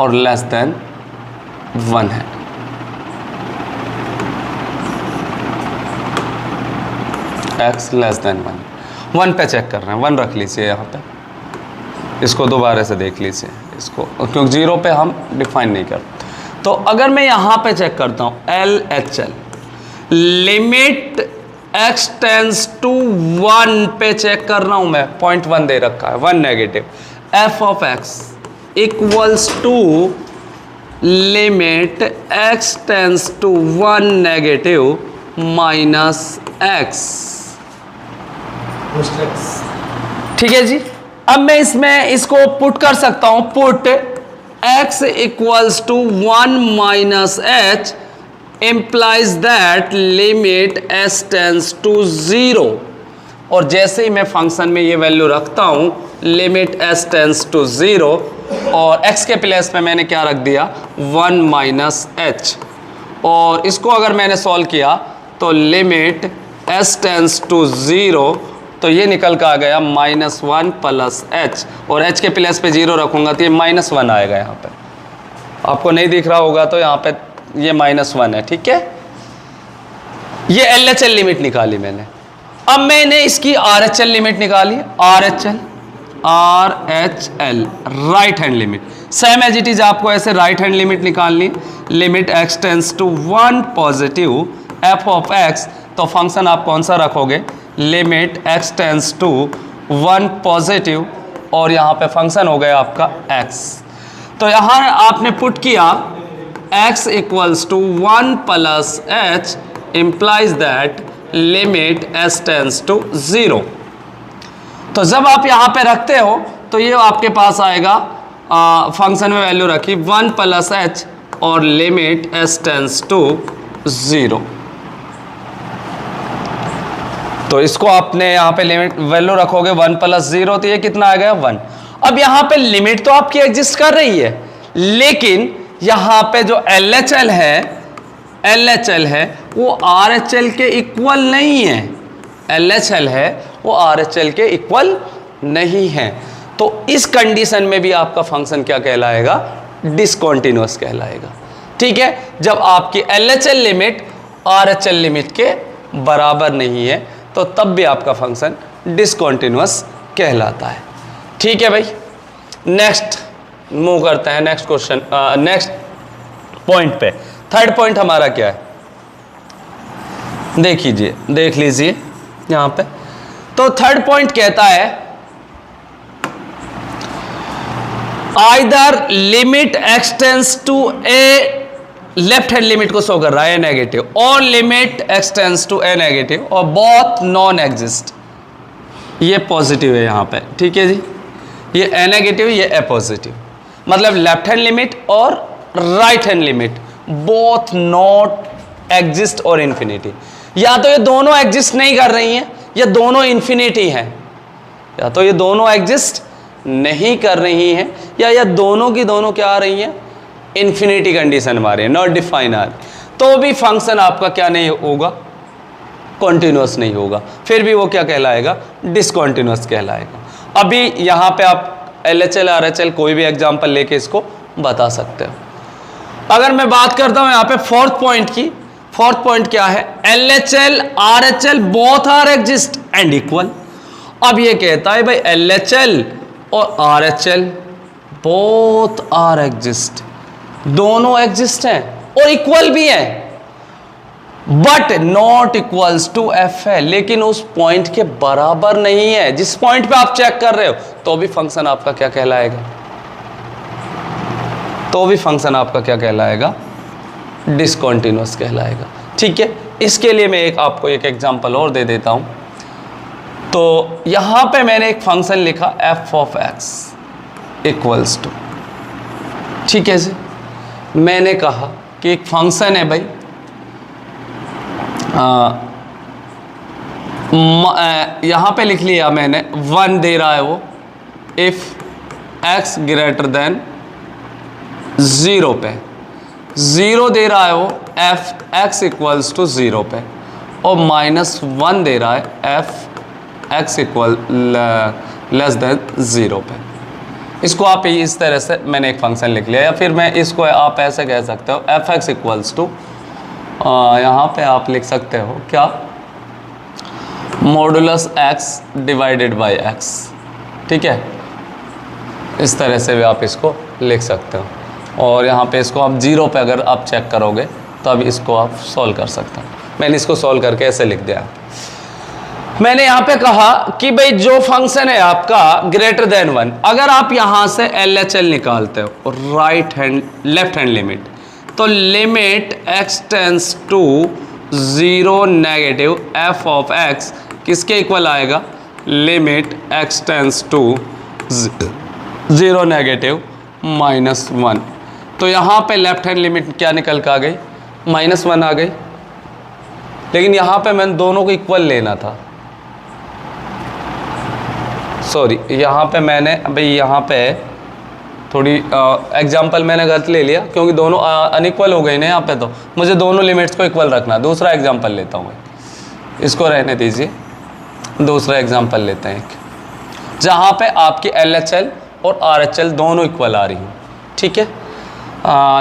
और लेस देन 1 है, x लेस देन 1 पे चेक कर रहे हैं, 1 रख लीजिए यहाँ पे। इसको दोबारा से देख लीजिए इसको, क्योंकि 0 पे हम डिफाइन नहीं करते। तो अगर मैं यहाँ पे चेक करता हूँ LHL, limit x tends to 1 पे चेक कर रहा हूँ मैं, 0.1 दे रखा है, 1 negative, f of x equals to limit x tends to 1 negative minus x। ठीक है जी। अब मैं इसमें इसको पुट कर सकता हूं, put x equals to 1 minus h implies that limit s tends to 0। और जैसे ही मैं फंक्शन में ये वैल्यू रखता हूं लिमिट s tends to 0 और x के प्लेस में मैंने क्या रख दिया 1 माइनस h, और इसको अगर मैंने सॉल्व किया तो लिमिट s tends to 0 तो ये निकल कर आ गया -1 प्लस h, और h के प्लेस पे 0 रखूंगा तो ये -1 आएगा। यहाँ पे आपको नहीं दिख रहा होगा तो यहाँ पे ये -1 है। ठीक है, ये LHL लिमिट निकाली मैंने। अब मैंने इसकी RHL लिमिट निकाली, RHL right hand limit. Same as it is आपको ऐसे राइट हैंड लिमिट निकालनी, limit x tends to 1 positive f of x, तो फंक्शन आप कौन सा रखोगे limit x tends to 1 positive, और यहाँ पे फंक्शन हो गया आपका x। तो यहाँ आपने पुट किया x equals to 1 plus h implies that limit s tends to 0। तो जब आप यहाँ पे रखते हो तो ये आपके पास आएगा, फंक्शन में वैल्यू रखी 1 प्लस h और लिमिट s टेंस टू 0। तो इसको आपने यहाँ पे लिमिट वैल्यू रखोगे 1 प्लस 0 तो ये कितना आ गया 1। अब यहाँ पे लिमिट तो आपकी एग्जिस्ट कर रही है, लेकिन यहाँ पे जो LHL है वो RHL के इक्वल नहीं है। LHL है वो RHL के इक्वल नहीं है, तो इस कंडीशन में भी आपका फंक्शन क्या कहलाएगा डिसकंटीन्यूअस कहलाएगा। ठीक है, जब आपकी LHL लिमिट RHL लिमिट के बराबर नहीं है तो तब भी आपका फंक्शन डिसकंटीन्यूअस कहलाता है। ठीक है भाई, नेक्स्ट मूव करते हैं नेक्स्ट क्वेश्चन, नेक्स्ट पॉइंट पे। थर्ड पॉइंट हमारा क्या है देख लीजिए यहां पे। तो थर्ड पॉइंट कहता है either limit x tends to a, left hand limit को शो कर रहा है नेगेटिव, और limit x tends to a negative, और बोथ नॉन एग्जिस्ट। ये पॉजिटिव है यहाँ पे। ठीक है जी, ये ए नेगेटिव ये ए पॉजिटिव, मतलब लेफ्ट हैंड लिमिट और right hand limit both not exist और इन्फिनिटी। या तो ये दोनों एग्जिस्ट नहीं कर रही हैं या दोनों इन्फिनिटी हैं, या तो ये दोनों एग्जिस्ट नहीं कर रही हैं या दोनों की दोनों क्या आ रही हैं इन्फिनिटी कंडीशन में आ रही है, नॉट डिफाइन आ रही, तो भी फंक्शन आपका क्या नहीं होगा कॉन्टिन्यूअस नहीं होगा, फिर भी वो क्या कहलाएगा डिसकॉन्टिन्यूअस कहलाएगा। अभी यहाँ पे आप LHL RHL कोई भी एग्जाम्पल लेके इसको बता सकते हो। अगर मैं बात करता हूँ यहाँ पे फोर्थ पॉइंट की, फोर्थ पॉइंट क्या है LHL RHL both are exist and equal. अब ये कहता है भाई LHL और RHL बोथ आर एग्जिस्ट, दोनों एग्जिस्ट हैं और इक्वल भी हैं, but not equals to f है, लेकिन उस पॉइंट के बराबर नहीं है जिस पॉइंट पे आप चेक कर रहे हो, तो भी फंक्शन आपका क्या कहलाएगा, तो भी फंक्शन आपका क्या कहलाएगा डिसकंटीन्यूअस कहलाएगा। ठीक है, इसके लिए मैं आपको एक एग्जांपल और दे देता हूं। तो यहां पे मैंने एक फंक्शन लिखा f of x equals to, ठीक है जी, मैंने कहा कि एक फंक्शन है भाई, यहां पे लिख लिया मैंने 1 दे रहा है वो, इफ x ग्रेटर देन 0 पे, 0 दे रहा है वो f x इक्वल्स टू 0 पे, और -1 दे रहा है f x equal less than 0 पे। इसको आप इस तरह से मैंने एक फंक्शन लिख लिया, या फिर मैं इसको आप ऐसे कह सकते हो एफ एक्स इक्वल्स टू, यहाँ पे आप लिख सकते हो क्या modulus x divided by x। ठीक है, इस तरह से भी आप इसको लिख सकते हो, और यहाँ पे इसको आप 0 पे अगर आप चेक करोगे तो अब इसको आप सॉल्व कर सकते हो। मैंने इसको सॉल्व करके ऐसे लिख दिया। मैंने यहां पे कहा कि भाई जो फंक्शन है आपका ग्रेटर देन 1, अगर आप यहां से LHL निकालते हो लेफ्ट हैंड लिमिट, तो limit x tends to 0 negative f of x किसके इक्वल आएगा? Limit x tends to 0 negative -1। तो यहां पे लेफ्ट हैंड लिमिट क्या निकल के आ गई? -1 आ गई। लेकिन यहां पे मैंने दोनों को इक्वल लेना था, सॉरी यहाँ पे मैंने भाई यहाँ पे थोड़ी एग्जांपल मैंने गलत ले लिया, क्योंकि दोनों अनइक्वल हो गए ना यहाँ पे, तो मुझे दोनों लिमिट्स को इक्वल रखना। दूसरा एग्जांपल लेता हूँ, इसको रहने दीजिए, दूसरा एग्जांपल लेते हैं एक जहाँ पे आपकी LHL और RHL दोनों इक्वल आ रही हैं। ठीक है,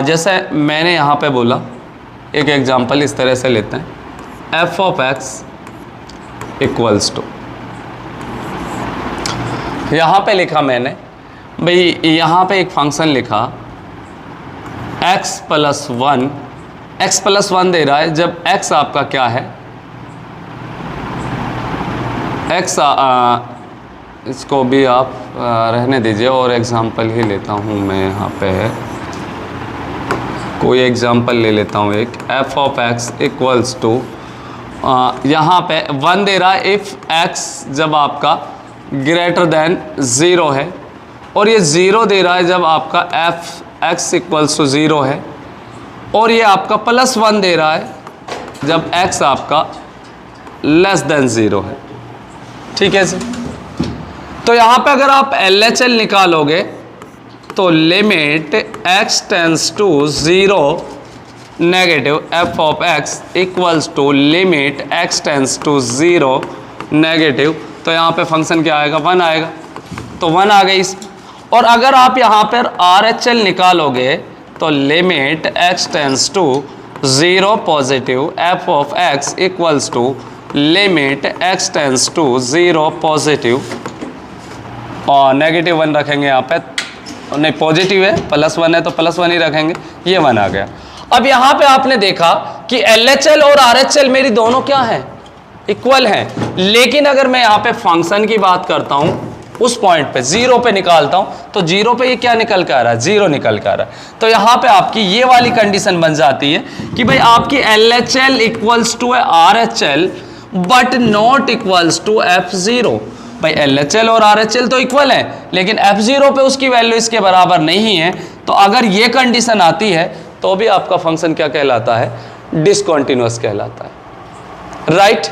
जैसे मैंने यहाँ पे बोला, एक एग्जांपल इस तरह से लेते हैं, f of x equals to, यहाँ पे लिखा मैंने भाई, यहाँ पे एक फंक्शन लिखा x प्लस 1 दे रहा है। जब x आपका क्या है, x इसको भी आप रहने दीजिए और एग्जांपल ही लेता हूँ मैं, यहाँ पे कोई एग्जांपल ले लेता हूँ एक, f of x equals to, यहाँ पे 1 दे रहा है इफ़ x जब आपका ग्रेटर देन 0 है, और ये 0 दे रहा है जब आपका x इक्वल्स टू 0 है, और ये आपका +1 दे रहा है जब x आपका लेस देन 0 है। ठीक है जी, तो यहाँ पे अगर आप LHL निकालोगे तो limit x tends to 0 negative f of x equals to limit x tends to 0 negative, तो यहाँ पे फंक्शन क्या आएगा? 1 आएगा। तो 1 आ गई इस, और अगर आप यहाँ पर RHL निकालोगे तो limit x tends to 0 positive f of x equals to limit x tends to 0 positive, और नेगेटिव 1 रखेंगे यहाँ पे, नहीं पॉजिटिव है, +1 है तो +1 ही रखेंगे, ये 1 आ गया। अब यहाँ पे आपने देखा कि LHL और RHL मेरी दोनों क्या है? इक्वल हैं। लेकिन अगर मैं यहाँ पे फंक्शन की बात करता हूँ, उस पॉइंट पे 0 पे निकालता हूँ, तो 0 पे ये क्या निकल के आ रहा है? 0 निकल के आ रहा है। तो यहाँ पे आपकी ये वाली कंडीशन बन जाती है कि भाई आपकी LHL equals to RHL but not equals to F0। भाई LHL और RHL तो इक्वल है, लेकिन F0 पे उसकी वैल्यू इसके बराबर नहीं है। तो अगर ये कंडीशन आती है तो भी आपका फंक्शन क्या कहलाता है? डिसकंटिन्यूअस कहलाता है, राइट?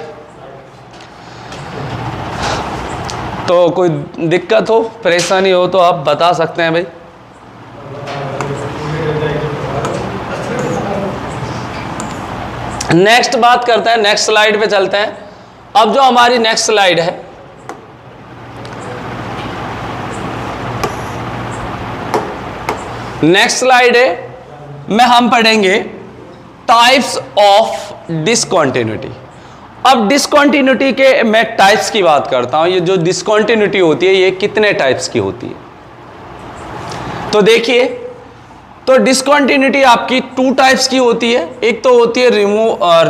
तो कोई दिक्कत हो, परेशानी हो तो आप बता सकते हैं भाई। नेक्स्ट बात करते हैं, नेक्स्ट स्लाइड पे चलते हैं। अब जो हमारी नेक्स्ट स्लाइड है, नेक्स्ट स्लाइड है में हम पढ़ेंगे टाइप्स ऑफ डिसकंटिन्यूटी। अब डिसकंटिन्यूटी के मैं टाइप्स की बात करता हूं। ये जो डिसकंटिन्यूटी होती है ये कितने टाइप्स की होती है? तो देखिए, तो डिसकंटिन्यूटी आपकी 2 टाइप्स की होती है। एक तो होती है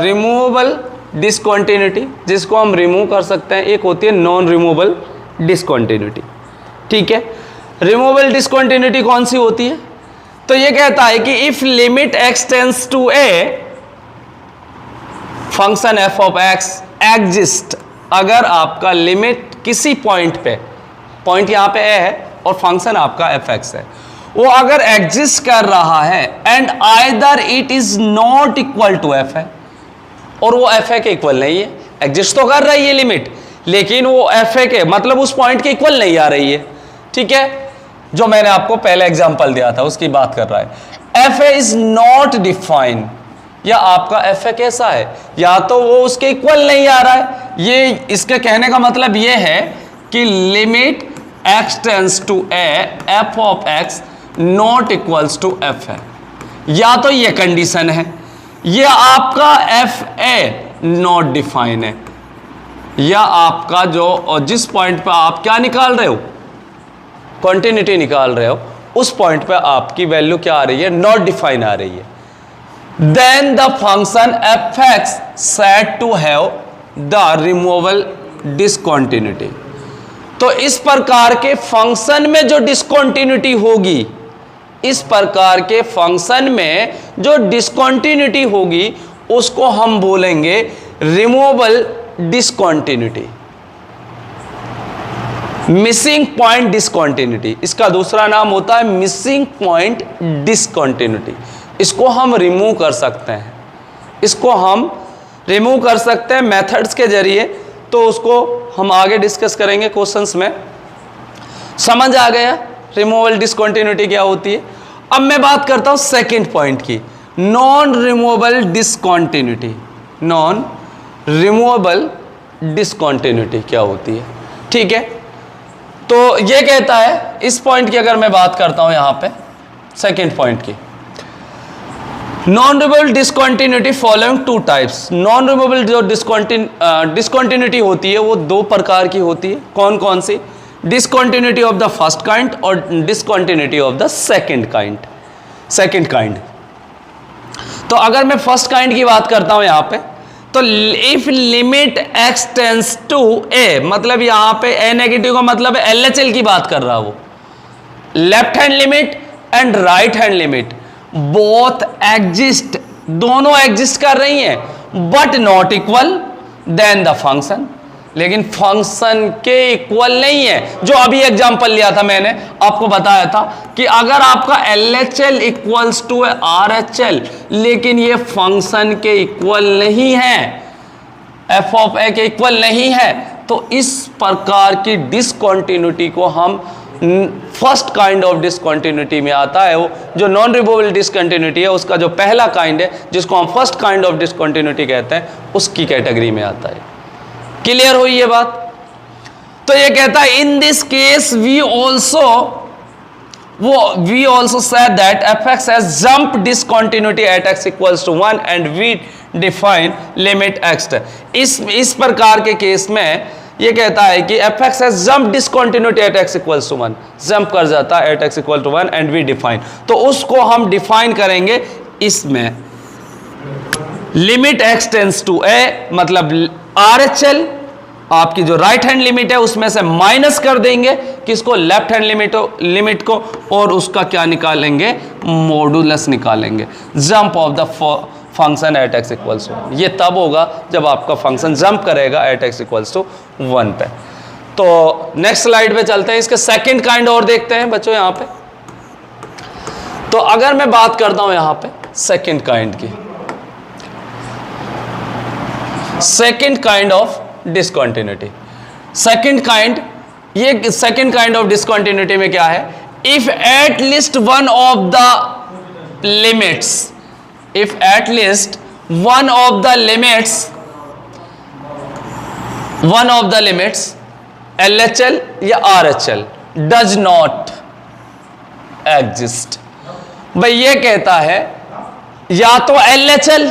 रिमूवेबल डिसकंटिन्यूटी, जिसको हम रिमूव कर सकते हैं। एक होती है नॉन रिमूवेबल डिसकंटिन्यूटी। ठीक है, रिमूवेबल डिसकंटिन्यूटी कौन सी होती है? तो ये कहता है कि if limit x tends to a function f of x exist, अगर आपका लिमिट किसी पॉइंट पे, पॉइंट यहां पे a है और फंक्शन आपका fx है, वो अगर एग्जिस्ट कर रहा है and either it is not equal to f है, और वो fa के इक्वल नहीं है। एग्जिस्ट तो कर रही है लिमिट, लेकिन वो fa के मतलब उस पॉइंट के इक्वल नहीं आ रही है। ठीक है, जो मैंने आपको पहले एग्जांपल दिया था उसकी बात कर रहा है। fa इज नॉट डिफाइंड, या आपका fa कैसा है? या तो वो उसके इक्वल नहीं आ रहा है। ये इसके कहने का मतलब ये है कि limit x tends to a f of x not equals to f है। या तो ये कंडीशन है, ये आपका fa नॉट डिफाइन है, या आपका जो जिस पॉइंट पे आप क्या निकाल रहे हो, कंटिन्यूटी निकाल रहे हो, उस पॉइंट पे आपकी वैल्यू क्या आ रही है? नॉट डिफाइन आ रही है। Then the function fx said to have the removable discontinuity. तो इस प्रकार के फंक्शन में जो डिसकंटिन्यूटी होगी, इस प्रकार के फंक्शन में जो डिसकंटिन्यूटी होगी उसको हम बोलेंगे removable discontinuity, missing point discontinuity. इसका दूसरा नाम होता है मिसिंग पॉइंट डिसकंटिन्यूटी। इसको हम रिमूव कर सकते हैं, इसको हम रिमूव कर सकते हैं मेथड्स के जरिए। तो उसको हम आगे डिस्कस करेंगे क्वेश्चंस में। समझ आ गया रिमूवेबल डिसकंटिन्यूटी क्या होती है। अब मैं बात करता हूं सेकंड पॉइंट की, non removable discontinuity. Non removable discontinuity क्या होती है, ठीक है। तो ये कहता है, इस पॉइंट की अगर मैं बात करता हूं यहां पे सेकंड पॉइंट की, non removable discontinuity following two types. Non removable जो डिसकंटिन्यूटी होती है वो दो प्रकार की होती है। कौन कौन सी? Discontinuity of the first kind और discontinuity of the second kind. तो अगर मैं फर्स्ट काइंड की बात करता हूं यहां पे, तो if limit x tends to A, मतलब यहां पे ए नेगेटिव का मतलब है एलएचएल की बात कर रहा है वो। Left hand limit and right hand limit both exist, दोनों एग्जिस्ट कर रही हैं, but not equal then the function, लेकिन फंक्शन के इक्वल नहीं है। जो अभी एग्जांपल लिया था मैंने, आपको बताया था कि अगर आपका LHL इक्वल्स टू RHL, लेकिन ये फंक्शन के इक्वल नहीं है, f ऑफ a के इक्वल नहीं है, तो इस प्रकार की डिसकंटिन्यूटी को हम फर्स्ट काइंड ऑफ डिसकंटिन्यूटी में आता है। वो जो नॉन रिमूवेबल डिसकंटिन्यूटी है उसका जो पहला काइंड है, जिसको हम फर्स्ट काइंड ऑफ डिसकंटिन्यूटी कहते हैं, उसकी कैटेगरी में आता है। क्लियर हुई ये बात? तो ये कहता है in this case we also said that fx has jump discontinuity at x equals to 1 and we define limit x। इस प्रकार के केस में ये कहता है कि fx has jump discontinuity at x equals to 1, jump कर जाता है at x equal to 1 and we define। तो उसको हम डिफाइन करेंगे इसमें limit x tends to a, मतलब RHL आपकी जो राइट हैंड लिमिट है उसमें से माइनस कर देंगे किसको? लेफ्ट हैंड लिमिट को, और उसका क्या निकालेंगे? मॉडुलस निकालेंगे, jump of the function at x equals to 1। ये तब होगा जब आपका फंक्शन जंप करेगा एट एक्स इक्वल्स टू 1 पे। तो नेक्स्ट स्लाइड पे चलते हैं, इसके सेकंड काइंड और देखते हैं बच्चों यहाँ पे। तो अगर मैं बात करता हूं यहाँ पे सेकंड काइंड की, second kind of discontinuity. Second kind, ये सेकंड काइंड ऑफ डिसकंटिन्यूटी में क्या है? If at least one of the limits, if at least one of the limits LHL या RHL does not exist। भाई ये कहता है या तो LHL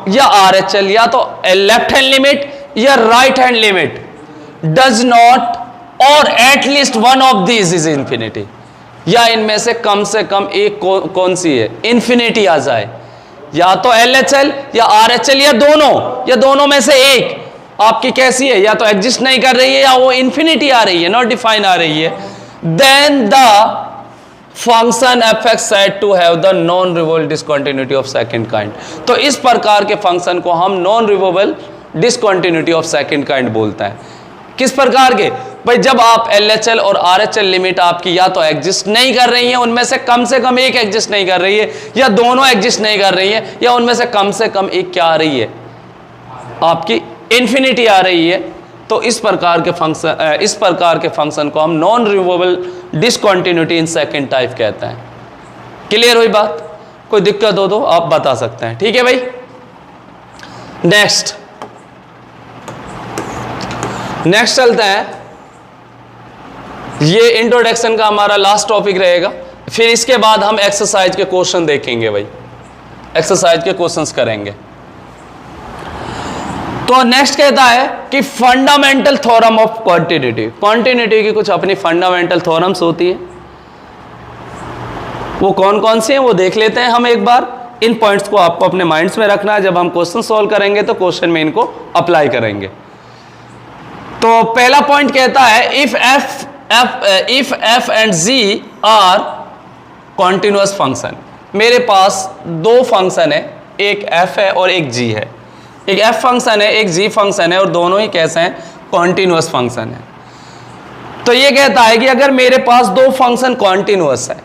या RHL, या तो लेफ्ट हैंड लिमिट या right hand limit does not और at least one of these is infinity, या इनमें से कम एक कौन सी है? इन्फिनिटी आ जाए। या तो LHL या RHL या दोनों में से एक आपकी कैसी है? या तो एग्जिस्ट नहीं कर रही है या वो इन्फिनिटी आ रही है, नॉट डिफाइन आ रही है। Then the function fx said to have the non removable discontinuity of second kind। तो इस प्रकार के फंक्शन को हम non removable discontinuity of second kind बोलते हैं। किस प्रकार के? भाई जब आप LHL और RHL लिमिट आपकी या तो एग्जिस्ट नहीं कर रही है, उनमें से कम एक एग्जिस्ट नहीं कर रही है, या दोनों एग्जिस्ट नहीं कर रही है, या उनमें से कम एक क्या आ रही है? आपकी इन्फिनिटी आ रही है। तो इस प्रकार के फंक्शन को हम non removable discontinuity in second type कहते हैं। क्लियर हुई बात? कोई दिक्कत हो तो आप बता सकते हैं, ठीक है भाई। नेक्स्ट चलते हैं। ये इंट्रोडक्शन का हमारा लास्ट टॉपिक रहेगा, फिर इसके बाद हम एक्सरसाइज के क्वेश्चन देखेंगे भाई, एक्सरसाइज के क्वेश्चंस करेंगे। तो नेक्स्ट कहता है कि फंडामेंटल थ्योरम ऑफ कॉन्टिन्यूटी की कुछ अपनी फंडामेंटल थ्योरम्स होती है। वो कौन कौन सी हैं वो देख लेते हैं हम एक बार। इन पॉइंट्स को आपको अपने माइंड्स में रखना है, जब हम क्वेश्चन सॉल्व करेंगे तो क्वेश्चन में इनको अप्लाई करेंगे। तो पहला पॉइंट कहता है if f and g are continuous function. मेरे पास दो फंक्शन है, एक एफ है और एक जी है। एक एफ फंक्शन है, एक जी फंक्शन है, और दोनों ही कैसे हैं? कॉन्टिन्यूअस फंक्शन है। तो ये कहता है कि अगर मेरे पास दो फंक्शन कॉन्टिन्यूअस है,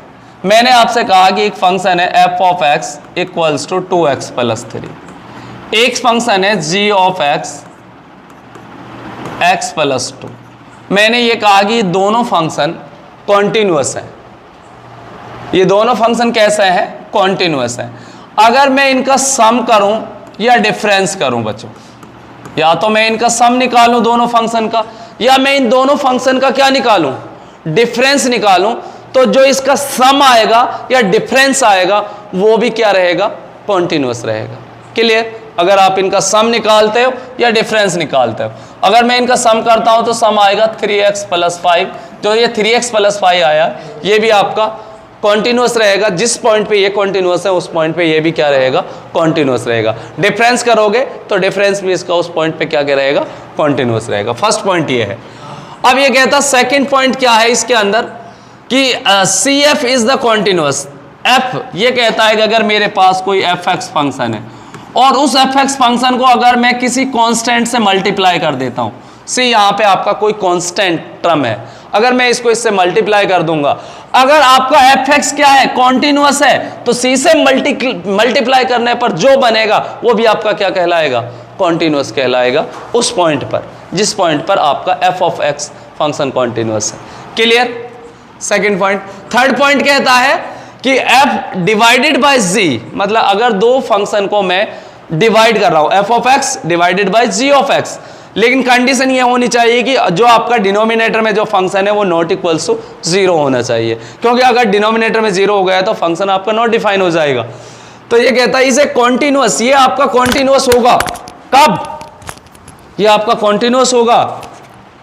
मैंने आपसे कहा कि एक फंक्शन है f of x equals to 2x plus 3, एक फंक्शन है g of x x plus 2। मैंने ये कहा कि दोनों फंक्शन कॉन्टिन्यूअस है। ये दोनों फंक्शन कैसे हैं? कॉन्टिन्यूअस है। अगर मैं इनका सम करूं या डिफरेंस करूं बच्चों, या तो मैं इनका सम निकालूं दोनों फंक्शन का, या मैं इन दोनों फंक्शन का क्या निकालूं? डिफरेंस निकालूं। तो जो इसका सम आएगा या डिफरेंस आएगा वो भी क्या रहेगा? कॉन्टिन्यूअस रहेगा। क्लियर? अगर आप इनका सम निकालते हो या डिफरेंस निकालते हो, अगर मैं इनका सम करता हूं तो सम आएगा 3x प्लस 5। जो ये 3x प्लस 5 आया ये भी आपका कॉन्टिन्यूअस रहेगा। जिस पॉइंट पे ये कॉन्टिन्यूअस है उस पॉइंट पे ये भी क्या रहेगा? कॉन्टिन्यूअस रहेगा। डिफरेंस करोगे तो डिफरेंस भी इसका उस पॉइंट पे क्या रहेगा? कॉन्टिन्यूअस रहेगा। फर्स्ट पॉइंट ये है। अब ये कहता सेकंड पॉइंट क्या है इसके अंदर कि c f is the continuous. F ये कहता है कि अगर मेरे पास कोई एफ एक्स फंक्शन है और उस एफ एक्स फंक्शन को अगर मैं किसी कांस्टेंट से मल्टीप्लाई कर देता हूं, सी यहाँ पे आपका कोई कांस्टेंट टर्म है, अगर मैं इसको इससे मल्टीप्लाई कर दूंगा, अगर आपका एफ एक्स क्या है? कॉन्टिन्यूअस है, तो सी से मल्टीप्लाई करने पर जो बनेगा वो भी आपका क्या कहलाएगा? कॉन्टिन्यूअस कहलाएगा उस पॉइंट पर जिस पॉइंट पर आपका F of X function continuous है। Clear? Second point. Third point कहता है कि एफ डिवाइडेड बाय जी, मतलब अगर दो फंक्शन को मैं डिवाइड कर रहा हूं, f of x divided by g of x, लेकिन कंडीशन ये होनी चाहिए कि जो आपका डिनोमिनेटर में जो फंक्शन है वो नॉट इक्वल्स टू 0 होना चाहिए, क्योंकि अगर डिनोमिनेटर में 0 हो गया तो फंक्शन आपका नॉट डिफाइन हो जाएगा। तो ये कहता है इसे कॉन्टिन्यूअस, ये आपका कॉन्टिन्यूअस होगा कब? ये आपका कॉन्टिन्यूअस होगा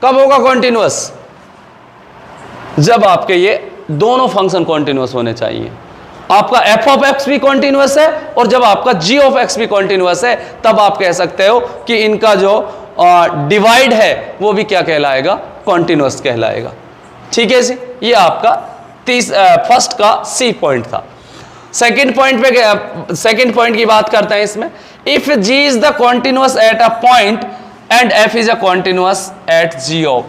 कब? होगा कॉन्टिन्यूअस जब आपके ये दोनों फंक्शन कॉन्टिन्यूअस होने चाहिए। आपका एफ ऑफ एक्स भी कॉन्टिन्यूअस है और जब आपका जी ऑफ एक्स भी कॉन्टिन्यूअस है तब आप कह सकते हो कि इनका जो डिवाइड है वो भी क्या कहलाएगा? कॉन्टिन्यूअस कहलाएगा। ठीक है जी, ये आपका फर्स्ट का सी पॉइंट था। सेकंड पॉइंट की बात करते हैं इसमें। If g is the continuous at a point and f is a continuous at g of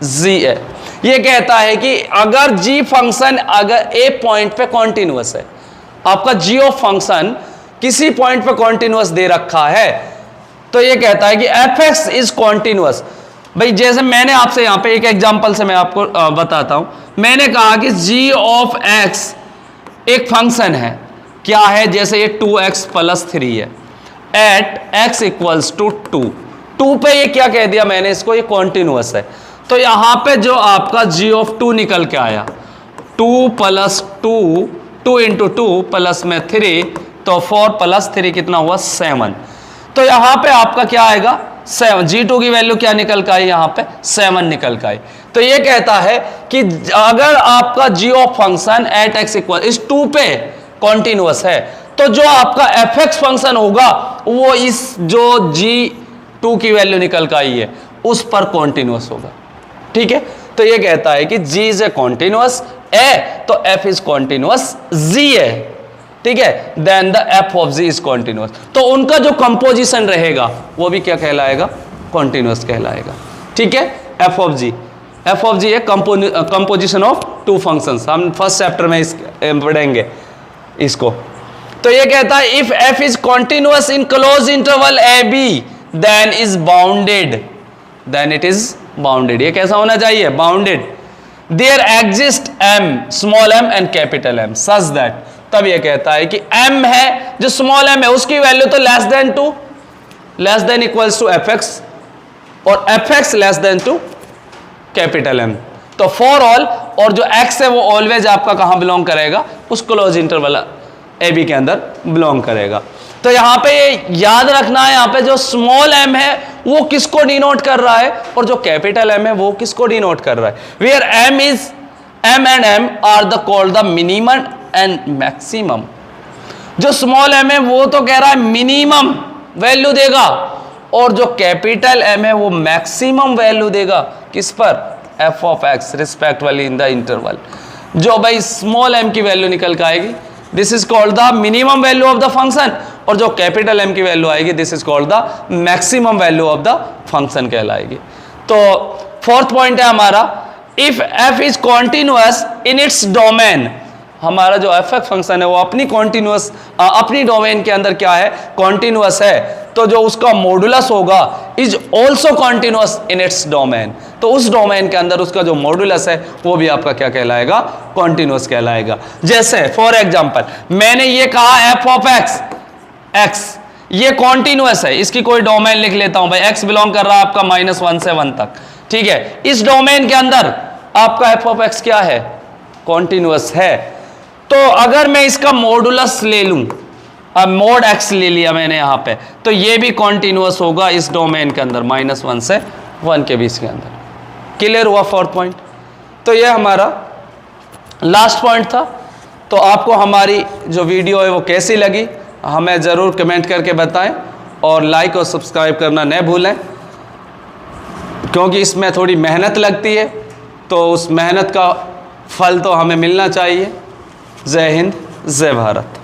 g है। ये कहता है कि अगर जी फंक्शन अगर ए पॉइंट पे कॉन्टिन्यूअस है, आपका जी ऑफ फंक्शन किसी पॉइंट पे कॉन्टिन्यूअस दे रखा है, तो ये कहता है कि एफ एक्स इज कॉन्टिन्यूअस। भाई जैसे मैंने आपसे यहां पे एक एग्जांपल से मैं आपको बताता हूं। मैंने कहा कि जी ऑफ एक्स एक फंक्शन है, क्या है? जैसे ये 2x प्लस 3 है एट x इक्वल्स टू 2 पे ये क्या कह दिया मैंने इसको? ये कॉन्टिन्यूअस है। तो यहां पे जो आपका g ऑफ 2 निकल के आया 2 प्लस 2 इंटू 2 प्लस में 3, तो 4 प्लस 3 कितना हुआ? 7। तो यहां पे आपका क्या आएगा? 7। g2 की वैल्यू क्या निकल के आई? यहां पे 7 निकल के आई। तो ये कहता है कि अगर आपका g of function at x equal इस 2 पे कॉन्टिन्यूअस है तो जो आपका एफ एक्स फंक्शन होगा वो इस जो g2 की वैल्यू निकल के आई है उस पर कॉन्टिन्यूअस होगा। ठीक है? तो ये कहता है कि g is a continuous a, तो f इज कॉन्टिन्यूअस g है। ठीक है? Then the f of g is continuous. तो उनका जो कंपोजिशन रहेगा वो भी क्या कहलाएगा? कॉन्टिन्यूअस कहलाएगा। ठीक है? f ऑफ g है कंपोजिशन ऑफ टू फंक्शंस। हम फर्स्ट चैप्टर में पढ़ेंगे इसको। तो ये कहता है if f is continuous in close interval a b then is bounded, then it is bounded. ये कैसा होना चाहिए? Bounded. There exist m, small m and capital M such that, तब ये कहता है कि m है जो स्मॉल m है उसकी वैल्यू तो less than to less than equals to f x और f x less than to capital M। तो फॉर ऑल, और जो x है वो ऑलवेज आपका कहां बिलोंग करेगा? उस क्लोज इंटरवल ए बी के अंदर बिलोंग करेगा। तो यहां पे याद रखना है, यहां पे जो स्मॉल m है वो किसको डिनोट कर रहा है और जो कैपिटल M है वो किसको डिनोट कर रहा है? Where m and m are the called the minimum and maximum. जो स्मॉल m है वो तो कह रहा है मिनिमम वैल्यू देगा और जो कैपिटल एम है वो मैक्सिमम वैल्यू देगा किस पर, f of x respectively in the interval. जो भाई स्मॉल एम की वैल्यू निकल के आएगी this is called the minimum value of the function, और जो कैपिटल एम की वैल्यू आएगी this is called the maximum value of the function कहलाएगी। तो फोर्थ पॉइंट है हमारा, if f is continuous in its domain, हमारा जो एफ एक्स फंक्शन है वो अपनी कॉन्टिन्यूअस अपनी डोमेन के अंदर क्या है, कॉन्टिन्यूअस है, तो जो उसका मॉडुलस होगा is also continuous in its domain, तो उस डोमेन के अंदर उसका जो मॉडुलस है वो भी आपका क्या कहलाएगा, कॉन्टिन्यूअस कहलाएगा। जैसे फॉर एग्जांपल मैंने ये कहा एफ ऑफ एक्स, एक्स ये कॉन्टिन्यूअस है, इसकी कोई डोमेन लिख लेता हूं भाई, एक्स बिलोंग कर रहा है आपका -1 से 1 तक, ठीक है। इस डोमेन के अंदर आपका एफ ऑफ एक्स क्या है, कॉन्टिन्यूअस है। तो अगर मैं इसका मॉडुलस ले लूं, अब मोड एक्स ले लिया मैंने यहां पे, तो ये भी कॉन्टिन्यूअस होगा इस डोमेन के अंदर -1 से 1 के बीच के अंदर। क्लियर हुआ फोर्थ पॉइंट। तो ये हमारा लास्ट पॉइंट था। तो आपको हमारी जो वीडियो है वो कैसी लगी हमें ज़रूर कमेंट करके बताएं, और लाइक और सब्सक्राइब करना न भूलें, क्योंकि इसमें थोड़ी मेहनत लगती है, तो उस मेहनत का फल तो हमें मिलना चाहिए। जय हिंद, जय भारत।